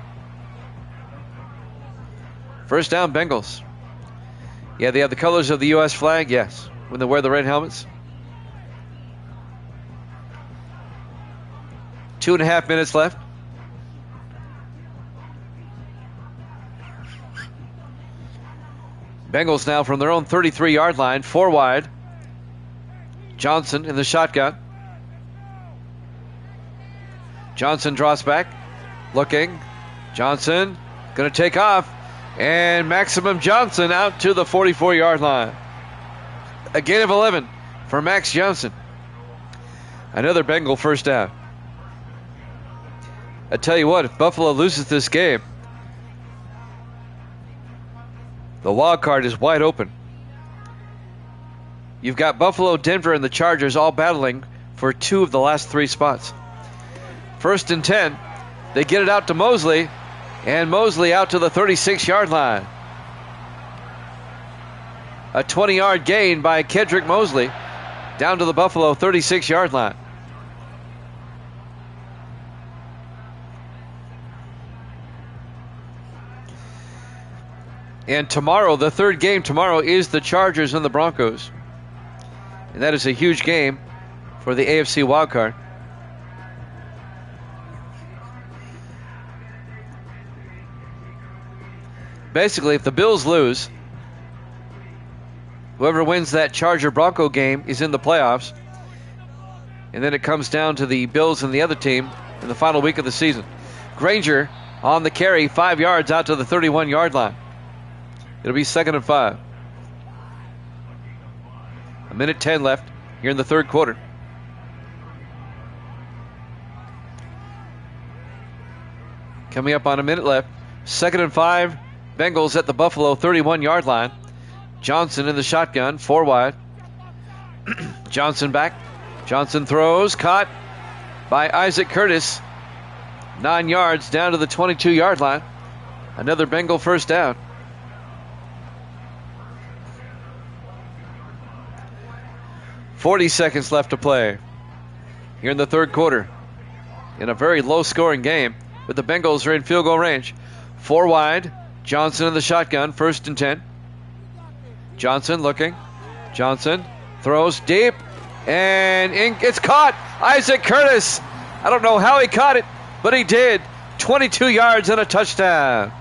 1st down, Bengals. Yeah, they have the colors of the U.S. flag, yes, when they wear the red helmets. 2.5 minutes left. Bengals now from their own 33-yard line, 4 wide. Johnson in the shotgun. Johnson draws back, looking. Johnson going to take off. And Maximum Johnson out to the 44-yard line. A gain of 11 for Max Johnson. Another Bengal 1st down. I tell you what, if Buffalo loses this game, the wild card is wide open. You've got Buffalo, Denver, and the Chargers all battling for 2 of the last 3 spots. 1st and 10. They get it out to Mosley. And Mosley out to the 36-yard line. A 20-yard gain by Kedrick Mosley down to the Buffalo 36-yard line. And tomorrow, the 3rd game tomorrow, is the Chargers and the Broncos. And that is a huge game for the AFC wildcard. Basically, if the Bills lose, whoever wins that Charger-Bronco game is in the playoffs. And then it comes down to the Bills and the other team in the final week of the season. Granger on the carry, 5 yards out to the 31-yard line. It'll be 2nd and 5. 1:10 left here in the 3rd quarter. Coming up on a minute left. 2nd and 5. Bengals at the Buffalo 31-yard line. Johnson in the shotgun, 4 wide. Johnson back. Johnson throws, caught by Isaac Curtis. 9 yards down to the 22-yard line. Another Bengal 1st down. .40 seconds left to play here in the 3rd quarter. In a very low-scoring game but the Bengals are in field goal range. 4 wide. Johnson in the shotgun. 1st and 10. Johnson looking. Johnson throws deep. And it's caught. Isaac Curtis. I don't know how he caught it, but he did. 22 yards and a touchdown.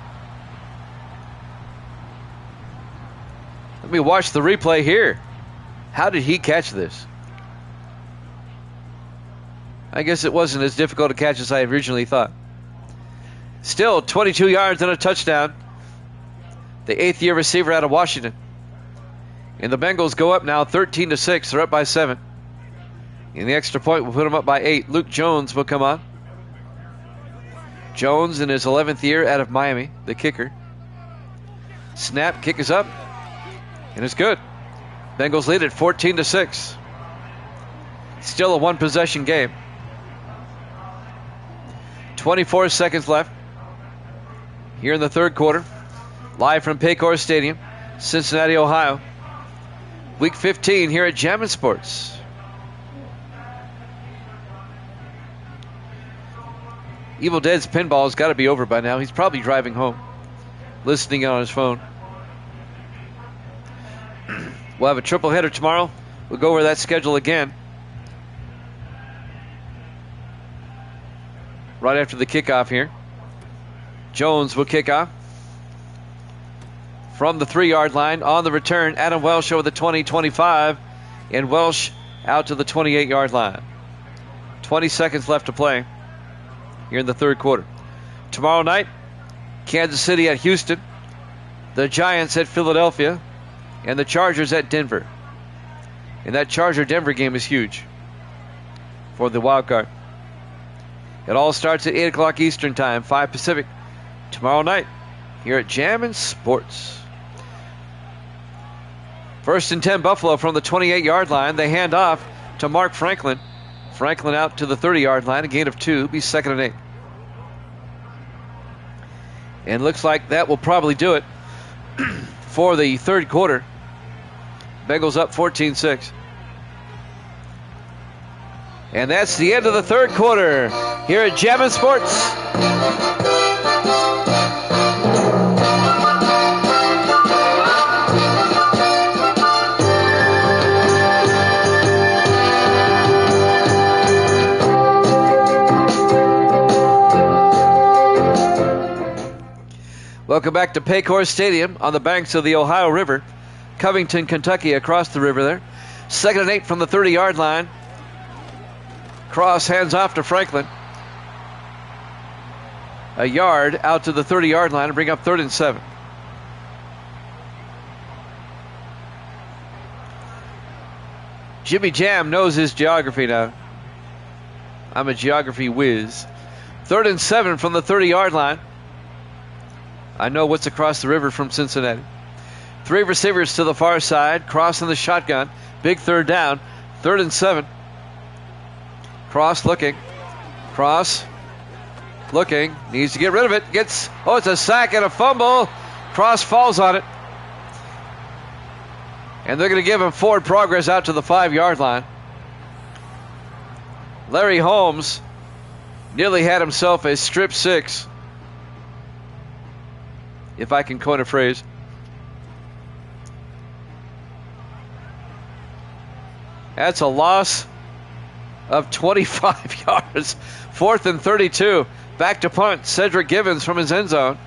Let me watch the replay here. How did he catch this? I guess it wasn't as difficult to catch as I originally thought. Still, 22 yards and a touchdown. The 8th-year receiver out of Washington. And the Bengals go up now 13-6. They're up by 7. And the extra point will put them up by 8. Luke Jones will come on. Jones in his 11th year out of Miami, the kicker. Snap, kick is up. And it's good. Bengals lead at 14-6. Still a 1-possession game. 24 seconds left here in the 3rd quarter. Live from Paycor Stadium, Cincinnati, Ohio. Week 15 here at Jammin' Sports. Evil Dead's pinball has got to be over by now. He's probably driving home, listening on his phone. We'll have a triple header tomorrow. We'll go over that schedule again right after the kickoff here. Jones will kick off from the 3-yard line. On the return, Adam Welsh over the 20-25, and Welsh out to the 28-yard line. 20 seconds left to play here in the 3rd quarter. Tomorrow night, Kansas City at Houston, the Giants at Philadelphia, and the Chargers at Denver. And that Charger-Denver game is huge for the wild card. It all starts at 8 o'clock Eastern Time, 5 Pacific, tomorrow night here at Jammin' Sports. 1st and 10 Buffalo from the 28-yard line. They hand off to Mark Franklin. Franklin out to the 30-yard line, a gain of 2, be 2nd and 8. And looks like that will probably do it for the 3rd quarter. Bengals up 14-6. And that's the end of the 3rd quarter here at Jammin' Sports. Welcome back to Paycor Stadium on the banks of the Ohio River. Covington, Kentucky, across the river there. 2nd and 8 from the 30-yard line. Cross hands off to Franklin. A yard out to the 30-yard line to bring up 3rd and 7. Jimmy Jam knows his geography now. I'm a geography whiz. 3rd and 7 from the 30-yard line. I know what's across the river from Cincinnati. 3 receivers to the far side. Cross in the shotgun. Big 3rd down. 3rd and 7. Cross looking. Cross looking. Needs to get rid of it. It's a sack and a fumble. Cross falls on it. And they're going to give him forward progress out to the 5-yard line. Larry Holmes nearly had himself a strip 6. If I can coin a phrase. That's a loss of 25 yards. 4th and 32. Back to punt. Cedric Givens from his end zone.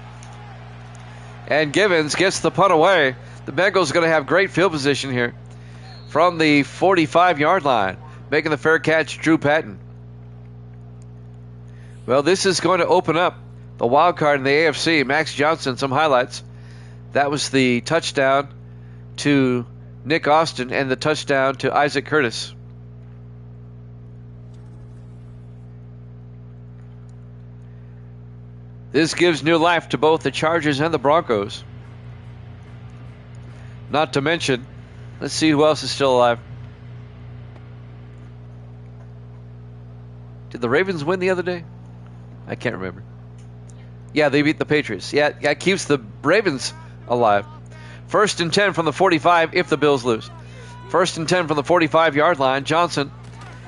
And Givens gets the punt away. The Bengals are going to have great field position here from the 45-yard line. Making the fair catch, Drew Patton. Well, this is going to open up the wild card in the AFC. Max Johnson, some highlights. That was the touchdown to Nick Austin and the touchdown to Isaac Curtis. This gives new life to both the Chargers and the Broncos. Not to mention, let's see who else is still alive. Did the Ravens win the other day? I can't remember. Yeah, they beat the Patriots. Yeah, it keeps the Ravens alive. 1st and 10 from the 45 if the Bills lose. 1st and 10 from the 45-yard line. Johnson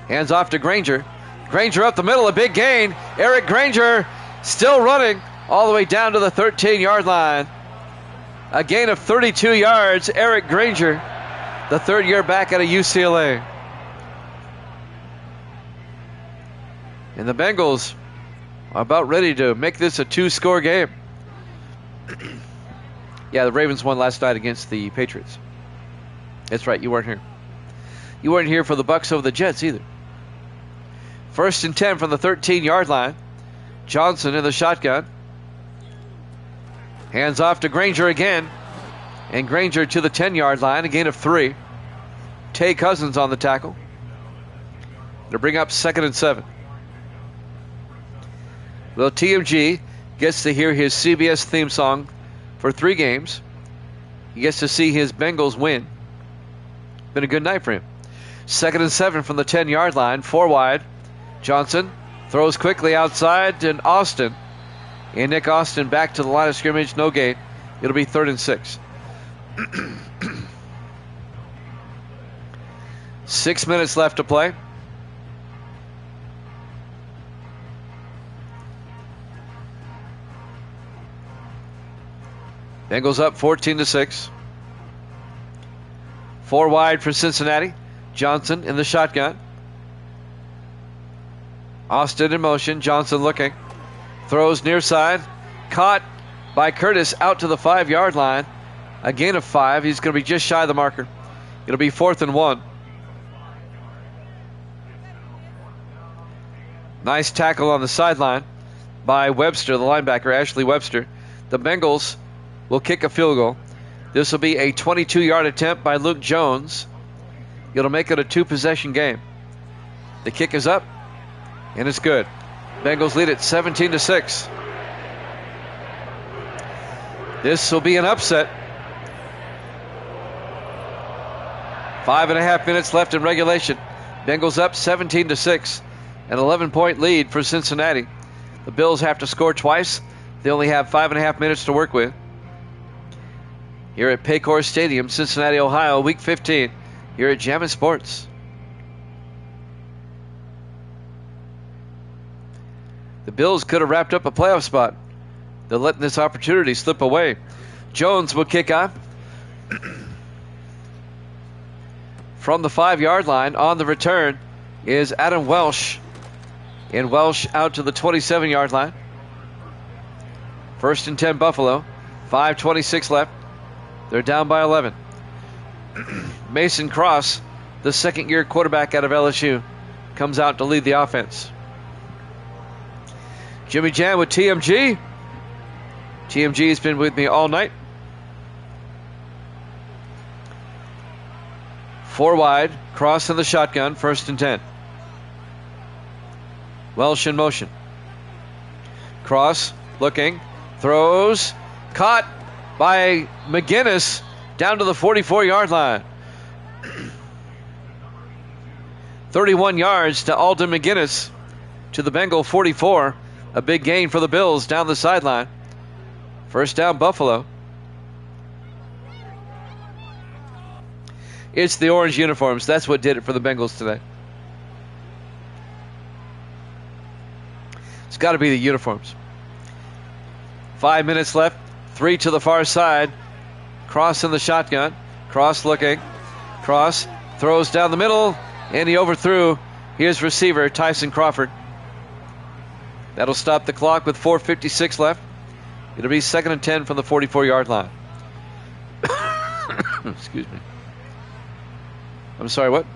hands off to Granger. Granger up the middle, a big gain. Eric Granger Still running all the way down to the 13-yard line. A gain of 32 yards. Eric Granger, the third-year back out of UCLA. And the Bengals are about ready to make this a 2-score game. Yeah, the Ravens won last night against the Patriots. That's right, you weren't here. You weren't here for the Bucs over the Jets either. 1st and 10 from the 13-yard line. Johnson in the shotgun. Hands off to Granger again. And Granger to the 10-yard line, a gain of 3. Tay Cousins on the tackle. To bring up 2nd and 7. Well, TMG gets to hear his CBS theme song for 3 games. He gets to see his Bengals win. Been a good night for him. 2nd and 7 from the 10-yard line, 4 wide. Johnson throws quickly outside, and Austin. And Nick Austin back to the line of scrimmage, no gain. It'll be 3rd and 6. 6 minutes left to play. Bengals up 14-6. 4 wide for Cincinnati. Johnson in the shotgun. Austin in motion. Johnson looking. Throws near side. Caught by Curtis out to the 5-yard line. A gain of 5. He's going to be just shy of the marker. It'll be 4th and 1. Nice tackle on the sideline by Webster, the linebacker, Ashley Webster. The Bengals will kick a field goal. This will be a 22-yard attempt by Luke Jones. It'll make it a 2-possession game. The kick is up, and it's good. Bengals lead it 17-6. This will be an upset. 5.5 minutes left in regulation. Bengals up 17-6. An 11-point lead for Cincinnati. The Bills have to score twice. They only have 5.5 minutes to work with. Here at Paycor Stadium, Cincinnati, Ohio, Week 15. Here at Jammin' Sports. The Bills could have wrapped up a playoff spot. They're letting this opportunity slip away. Jones will kick off. From the 5-yard line on the return is Adam Welsh. And Welsh out to the 27-yard line. 1st and 10 Buffalo. 5:26 left. They're down by 11. Mason Cross, the second-year quarterback out of LSU, comes out to lead the offense. Jimmy Jam with TMG. TMG has been with me all night. 4 wide. Cross in the shotgun. 1st and 10. Welsh in motion. Cross looking. Throws. Caught by McGinnis down to the 44-yard line. 31 yards to Alden McGinnis to the Bengal 44. A big gain for the Bills down the sideline. 1st down Buffalo. It's the orange uniforms. That's what did it for the Bengals today. It's got to be the uniforms. 5 minutes left. 3 to the far side. Cross in the shotgun. Cross looking. Cross throws down the middle, and he overthrew his receiver, Tyson Crawford. That'll stop the clock with 4:56 left. It'll be 2nd and 10 from the 44-yard line. Excuse me. I'm sorry, what?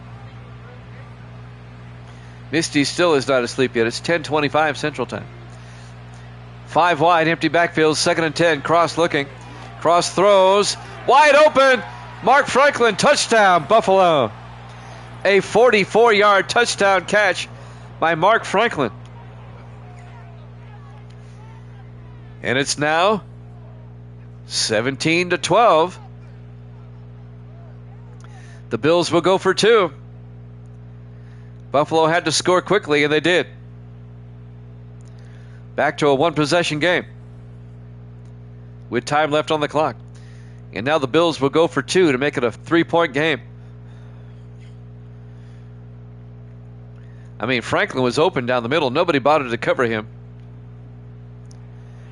Misty still is not asleep yet. It's 10:25 Central Time. 5 wide, empty backfield, 2nd and 10. Cross looking. Cross throws. Wide open. Mark Franklin, touchdown, Buffalo. A 44-yard touchdown catch by Mark Franklin. And it's now 17-12. The Bills will go for 2. Buffalo had to score quickly, and they did. Back to a 1-possession game with time left on the clock. And now the Bills will go for 2 to make it a 3-point game. I mean, Franklin was open down the middle. Nobody bothered to cover him.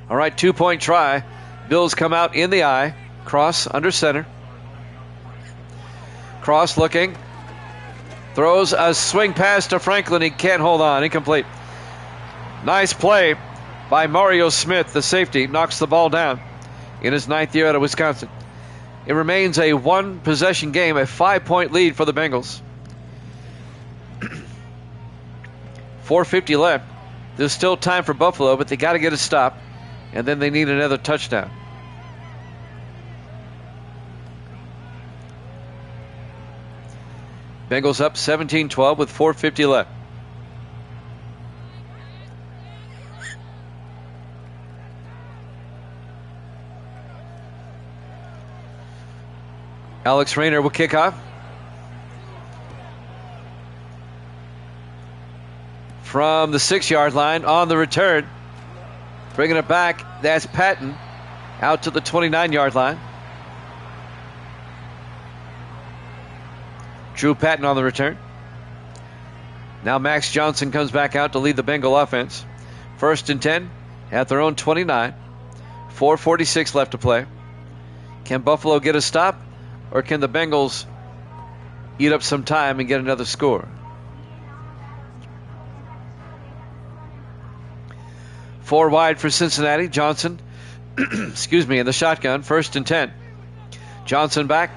All right, 2-point try. Bills come out in the eye. Cross under center. Cross looking. Throws a swing pass to Franklin. He can't hold on. Incomplete. Nice play by Mario Smith, the safety. Knocks the ball down in his 9th year out of Wisconsin. It remains a 1-possession game, a 5-point lead for the Bengals. 4:50 left. There's still time for Buffalo, but they got to get a stop, and then they need another touchdown. Bengals up 17-12 with 4:50 left. Alex Rayner will kick off. From the 6-yard line on the return. Bringing it back, that's Patton out to the 29-yard line. Drew Patton on the return. Now Max Johnson comes back out to lead the Bengal offense. 1st and 10 at their own 29. 4:46 left to play. Can Buffalo get a stop, or can the Bengals eat up some time and get another score? 4 wide for Cincinnati. Johnson, in the shotgun. 1st and 10. Johnson back.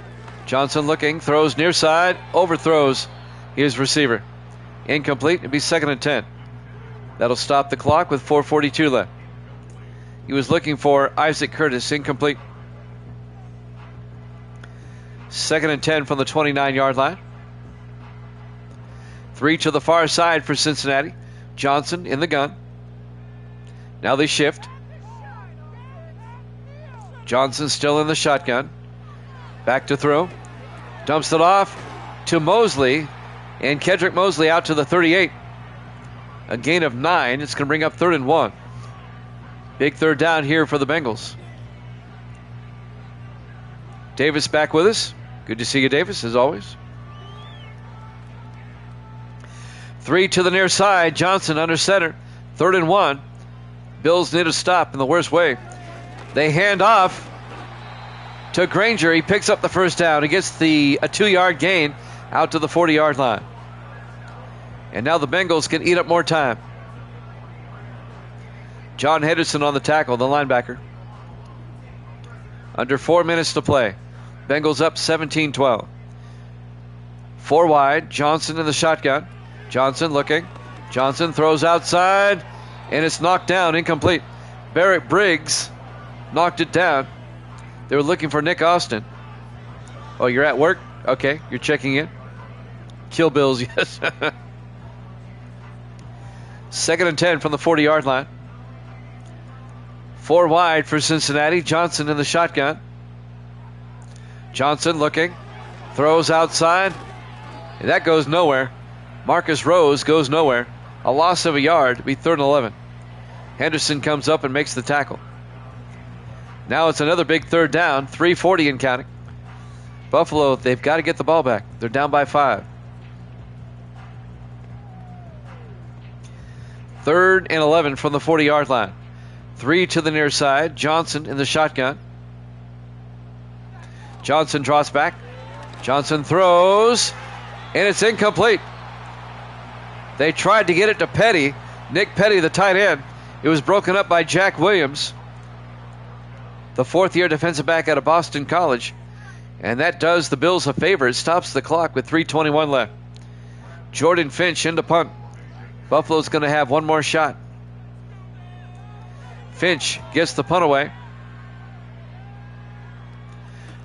Johnson looking, throws near side, overthrows his receiver. Incomplete. It'll be 2nd and 10. That'll stop the clock with 4:42 left. He was looking for Isaac Curtis. Incomplete. 2nd and 10 from the 29-yard line. 3 to the far side for Cincinnati. Johnson in the gun. Now they shift. Johnson still in the shotgun. Back to throw. Dumps it off to Mosley. And Kedrick Mosley out to the 38. A gain of 9. It's going to bring up 3rd and 1. Big 3rd down here for the Bengals. Davis back with us. Good to see you, Davis, as always. 3 to the near side. Johnson under center. 3rd and 1. Bills need a stop in the worst way. They hand off to Granger. He picks up the 1st down. He gets a 2-yard gain out to the 40-yard line. And now the Bengals can eat up more time. John Henderson on the tackle, the linebacker. Under 4 minutes to play. Bengals up 17-12. 4 wide. Johnson in the shotgun. Johnson looking. Johnson throws outside, and it's knocked down, incomplete. Barrett Briggs knocked it down. They were looking for Nick Austin. Oh, you're at work? Okay, you're checking in. Kill Bills, yes. 2nd and 10 from the 40-yard line. 4 wide for Cincinnati. Johnson in the shotgun. Johnson looking. Throws outside. And that goes nowhere. Marcus Rose goes nowhere. A loss of a yard. It'll be 3rd and 11. Henderson comes up and makes the tackle. Now it's another big 3rd down. 3:40 and counting. Buffalo, they've got to get the ball back. They're down by 5. 3rd and 11 from the 40-yard line. 3 to the near side. Johnson in the shotgun. Johnson draws back. Johnson throws, and it's incomplete. They tried to get it to Petty. Nick Petty, the tight end. It was broken up by Jack Williams, the 4th-year defensive back out of Boston College. And that does the Bills a favor. It stops the clock with 3:21 left. Jordan Finch into punt. Buffalo's going to have one more shot. Finch gets the punt away.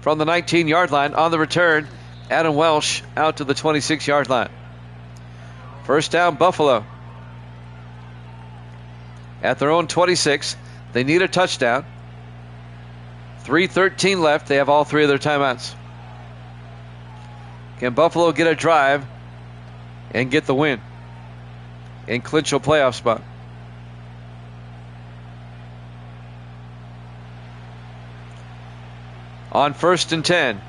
From the 19-yard line on the return, Adam Welsh out to the 26-yard line. 1st down, Buffalo. At their own 26, they need a touchdown. 3:13 left. They have all 3 of their timeouts. Can Buffalo get a drive and get the win and clinch a playoff spot? On 1st and 10,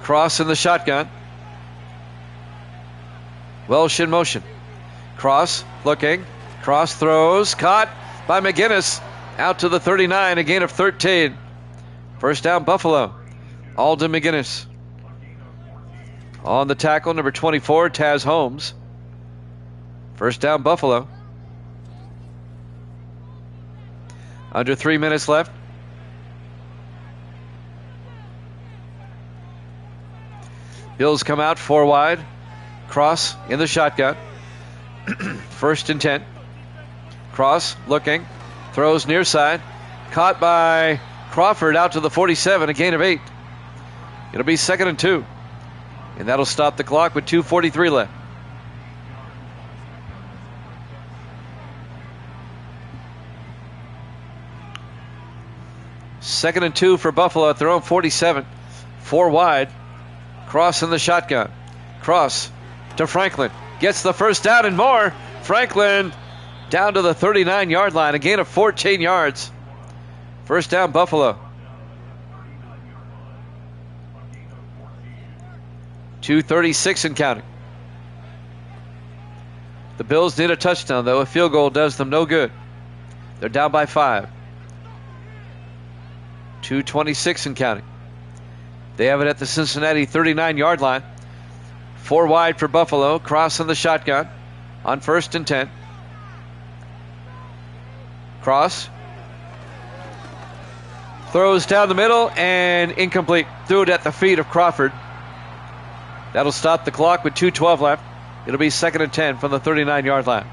Cross in the shotgun. Welsh in motion. Cross looking. Cross throws. Caught by McGinnis. out to the 39, a gain of 13. First down, Buffalo. Alden McGinnis. On the tackle, number 24, Taz Holmes. First down, Buffalo. Under 3 minutes left. Bills come out 4 wide. Cross in the shotgun. First and 10. Cross looking. Throws near side. Caught by Crawford out to the 47, a gain of 8. It'll be 2nd and 2. And that'll stop the clock with 2:43 left. Second and 2 for Buffalo at their own 47. 4 wide. Cross in the shotgun. Cross to Franklin. Gets the first down and more. Franklin down to the 39-yard line. A gain of 14 yards. First down, Buffalo. 2:36 and counting. The Bills need a touchdown, though. A field goal does them no good. They're down by 5. 2:26 and counting. They have it at the Cincinnati 39-yard line. 4 wide for Buffalo. Cross in the shotgun on 1st and 10. Cross. Throws down the middle and incomplete. Threw it at the feet of Crawford. That'll stop the clock with 2:12 left. It'll be 2nd and 10 from the 39-yard line.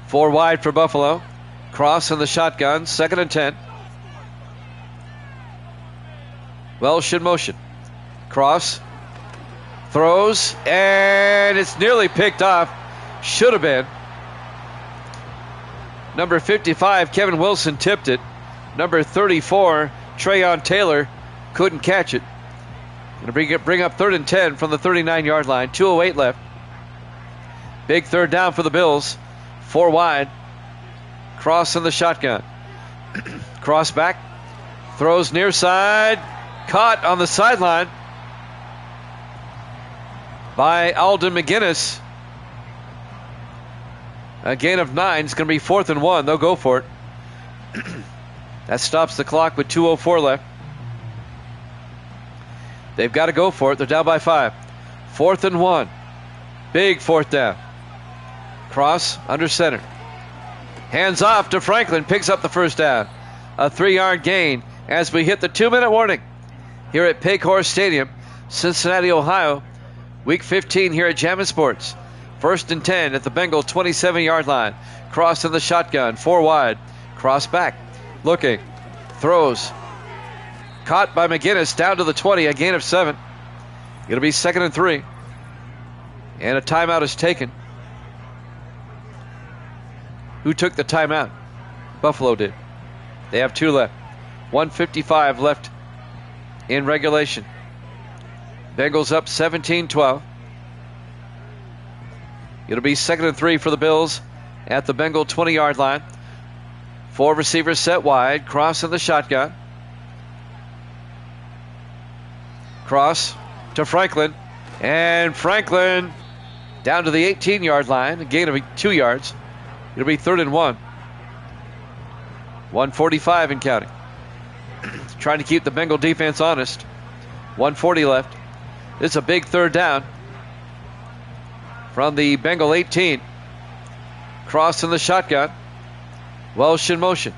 Four wide for Buffalo. Cross in the shotgun. 2nd and 10. Welsh in motion. Cross. Throws. And it's nearly picked off. Should have been. Number 55, Kevin Wilson, tipped it. Number 34, Trayon Taylor, couldn't catch it. Going to bring up 3rd and 10 from the 39-yard line. 2:08 left. Big third down for the Bills. 4 wide. Cross in the shotgun. Cross back. Throws near side. Caught on the sideline by Alden McGinnis. A gain of 9 is going to be 4th and 1. They'll go for it. That stops the clock with 2:04 left. They've got to go for it. They're down by 5. 4th and 1. Big 4th down. Cross under center. Hands off to Franklin. Picks up the first down. A 3-yard gain as we hit the 2-minute warning here at Pig Horse Stadium, Cincinnati, Ohio. Week 15 here at Jammin' Sports. 1st and 10 at the Bengal 27-yard line. Cross in the shotgun. 4 wide. Cross back. Looking. Throws. Caught by McGinnis down to the 20. A gain of 7. It'll be 2nd and 3. And a timeout is taken. Who took the timeout? Buffalo did. They have 2 left. 1:55 left in regulation. Bengals up 17-12. It'll be 2nd and 3 for the Bills at the Bengal 20-yard line. 4 receivers set wide. Cross in the shotgun. Cross to Franklin. And Franklin down to the 18-yard line. A gain of 2 yards. It'll be 3rd and 1. 1:45 and counting. Trying to keep the Bengal defense honest. 1:40 left. This is a big 3rd down from the Bengal 18. Cross in the shotgun. Welsh in motion.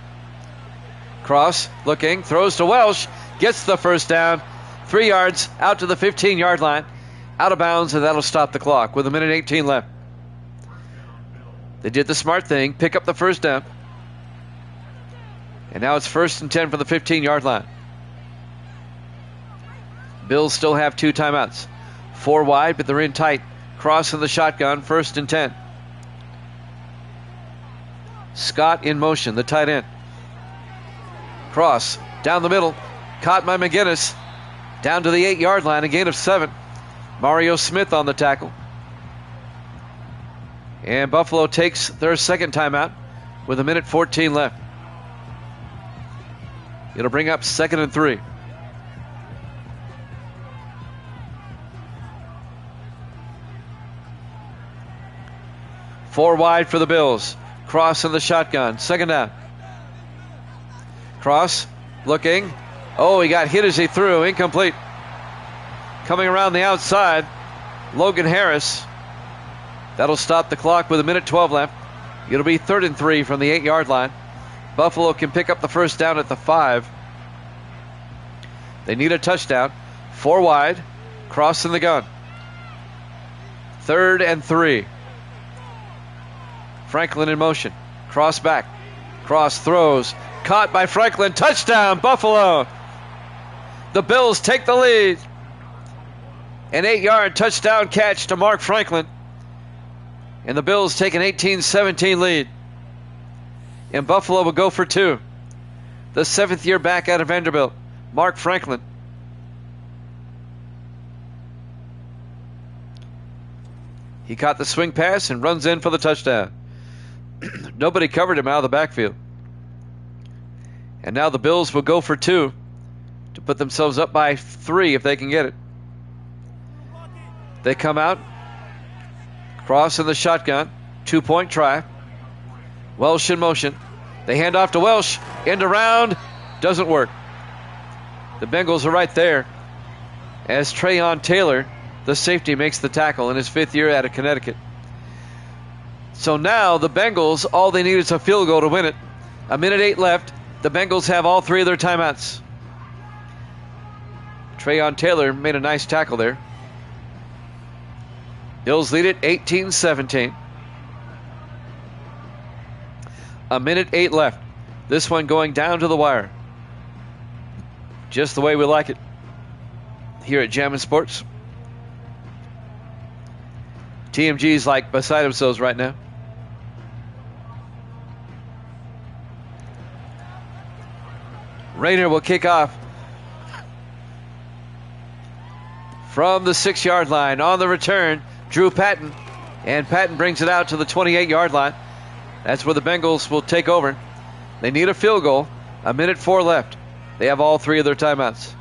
Cross looking. Throws to Welsh. Gets the first down. 3 yards out to the 15-yard line. Out of bounds, and that'll stop the clock with 1:18 left. They did the smart thing. Pick up the first down. And now it's 1st and 10 from the 15-yard line. Bills still have 2 timeouts. 4 wide, but they're in tight. Cross in the shotgun, 1st and 10. Scott in motion, the tight end. Cross down the middle. Caught by McGinnis. Down to the 8-yard line, a gain of 7. Mario Smith on the tackle. And Buffalo takes their 2nd timeout with 1:14 left. It'll bring up 2nd and 3. 4 wide for the Bills. Cross in the shotgun. Second down. Cross looking. Oh, he got hit as he threw. Incomplete. Coming around the outside, Logan Harris. That'll stop the clock with 1:12 left. It'll be 3rd and 3 from the 8-yard line. Buffalo can pick up the first down at the 5. They need a touchdown. 4 wide. Cross in the gun. 3rd and 3. Franklin in motion. Cross back. Cross throws. Caught by Franklin. Touchdown, Buffalo. The Bills take the lead. An 8-yard touchdown catch to Mark Franklin. And the Bills take an 18-17 lead. And Buffalo will go for 2. The 7th-year back out of Vanderbilt, Mark Franklin. He caught the swing pass and runs in for the touchdown. Nobody covered him out of the backfield. And now the Bills will go for 2 to put themselves up by 3 if they can get it. They come out. Cross in the shotgun. 2-point try. Welsh in motion. They hand off to Welsh. End around. Doesn't work. The Bengals are right there as Trayon Taylor, the safety, makes the tackle in his 5th year out of Connecticut. So now the Bengals, all they need is a field goal to win it. 1:08 left. The Bengals have all 3 of their timeouts. Trayon Taylor made a nice tackle there. Bills lead it 18-17. 1:08 left. This one going down to the wire. Just the way we like it here at Jammin' Sports. TMG's like beside themselves right now. Rayner will kick off from the 6-yard line. On the return, Drew Patton. And Patton brings it out to the 28-yard line. That's where the Bengals will take over. They need a field goal. 1:04 left. They have all 3 of their timeouts.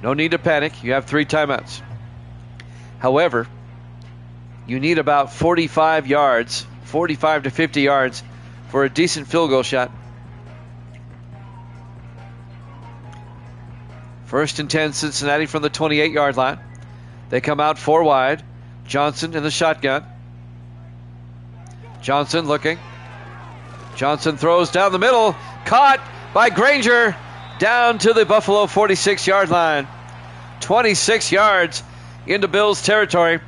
No need to panic. You have 3 timeouts. However, you need about 45 yards, 45 to 50 yards for a decent field goal shot. 1st and 10, Cincinnati from the 28-yard line. They come out 4 wide. Johnson in the shotgun. Johnson looking. Johnson throws down the middle. Caught by Granger. Down to the Buffalo 46-yard line. 26 yards into Bills territory.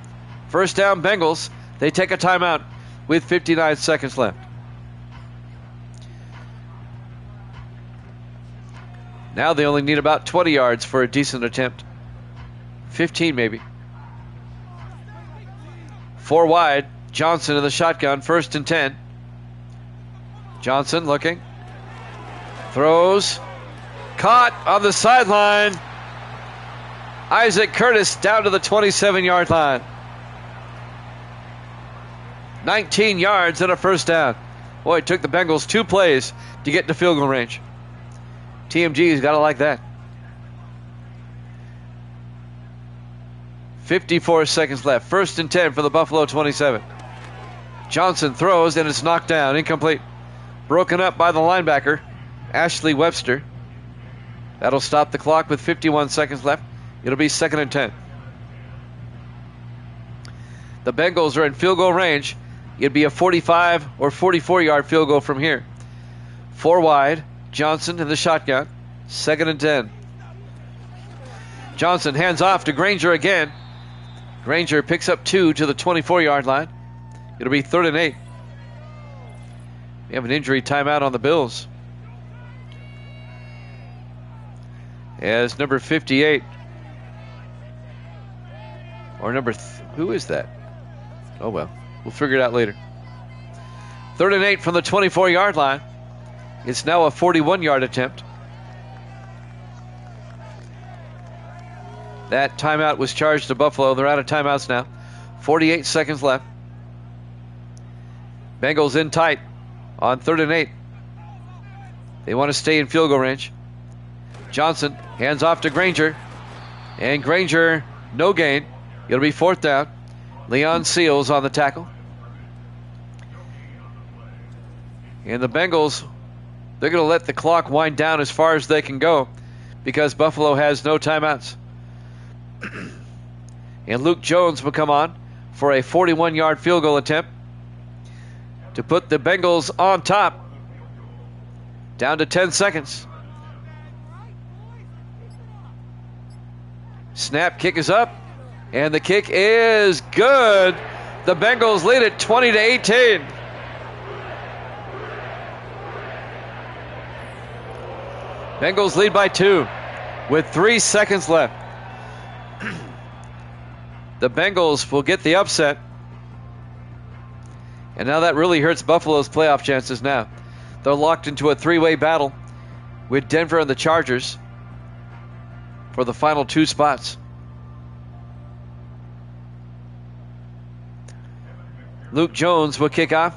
First down, Bengals. They take a timeout with 59 seconds left. Now they only need about 20 yards for a decent attempt. 15 maybe. 4 wide. Johnson in the shotgun. 1st and 10. Johnson looking. Throws. Caught on the sideline. Isaac Curtis down to the 27-yard line. 19 yards and a first down. Boy, it took the Bengals 2 plays to get to field goal range. TMG's got to like that. 54 seconds left. 1st and 10 for the Buffalo 27. Johnson throws and it's knocked down. Incomplete. Broken up by the linebacker, Ashley Webster. That'll stop the clock with 51 seconds left. It'll be 2nd and 10. The Bengals are in field goal range. It'd be a 45 or 44-yard field goal from here. 4 wide. Johnson in the shotgun. 2nd and 10. Johnson hands off to Granger again. Granger picks up 2 to the 24-yard line. It'll be 3rd and 8. We have an injury timeout on the Bills. As number 58. Or who is that? Oh well, we'll figure it out later. 3rd and 8 from the 24-yard line. It's now a 41-yard attempt. That timeout was charged to Buffalo. They're out of timeouts now. 48 seconds left. Bengals in tight on 3rd and 8. They want to stay in field goal range. Johnson hands off to Granger. And Granger, no gain. It'll be 4th down. Leon Seals on the tackle. And the Bengals, they're going to let the clock wind down as far as they can go because Buffalo has no timeouts. And Luke Jones will come on for a 41-yard field goal attempt to put the Bengals on top. Down to 10 seconds. Snap, kick is up, and the kick is good. The Bengals lead it 20-18. Bengals lead by 2 with 3 seconds left. The Bengals will get the upset. And now that really hurts Buffalo's playoff chances now. They're locked into a 3-way battle with Denver and the Chargers for the final 2 spots. Luke Jones will kick off.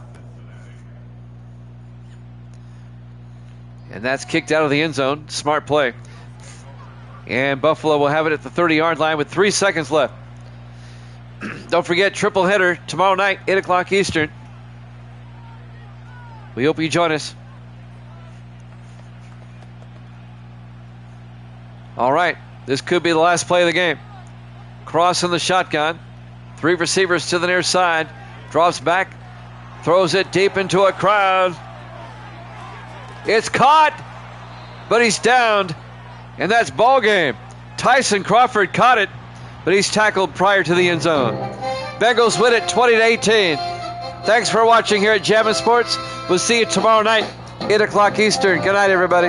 And that's kicked out of the end zone. Smart play. And Buffalo will have it at the 30-yard line with 3 seconds left. Don't forget, triple header tomorrow night, 8 o'clock Eastern. We hope you join us. All right, this could be the last play of the game. Cross in the shotgun. 3 receivers to the near side. Drops back. Throws it deep into a crowd. It's caught, but he's downed, and that's ball game. Tyson Crawford caught it, but he's tackled prior to the end zone. Bengals win it 20-18. Thanks for watching here at Jammin' Sports. We'll see you tomorrow night, 8 o'clock Eastern. Good night, everybody.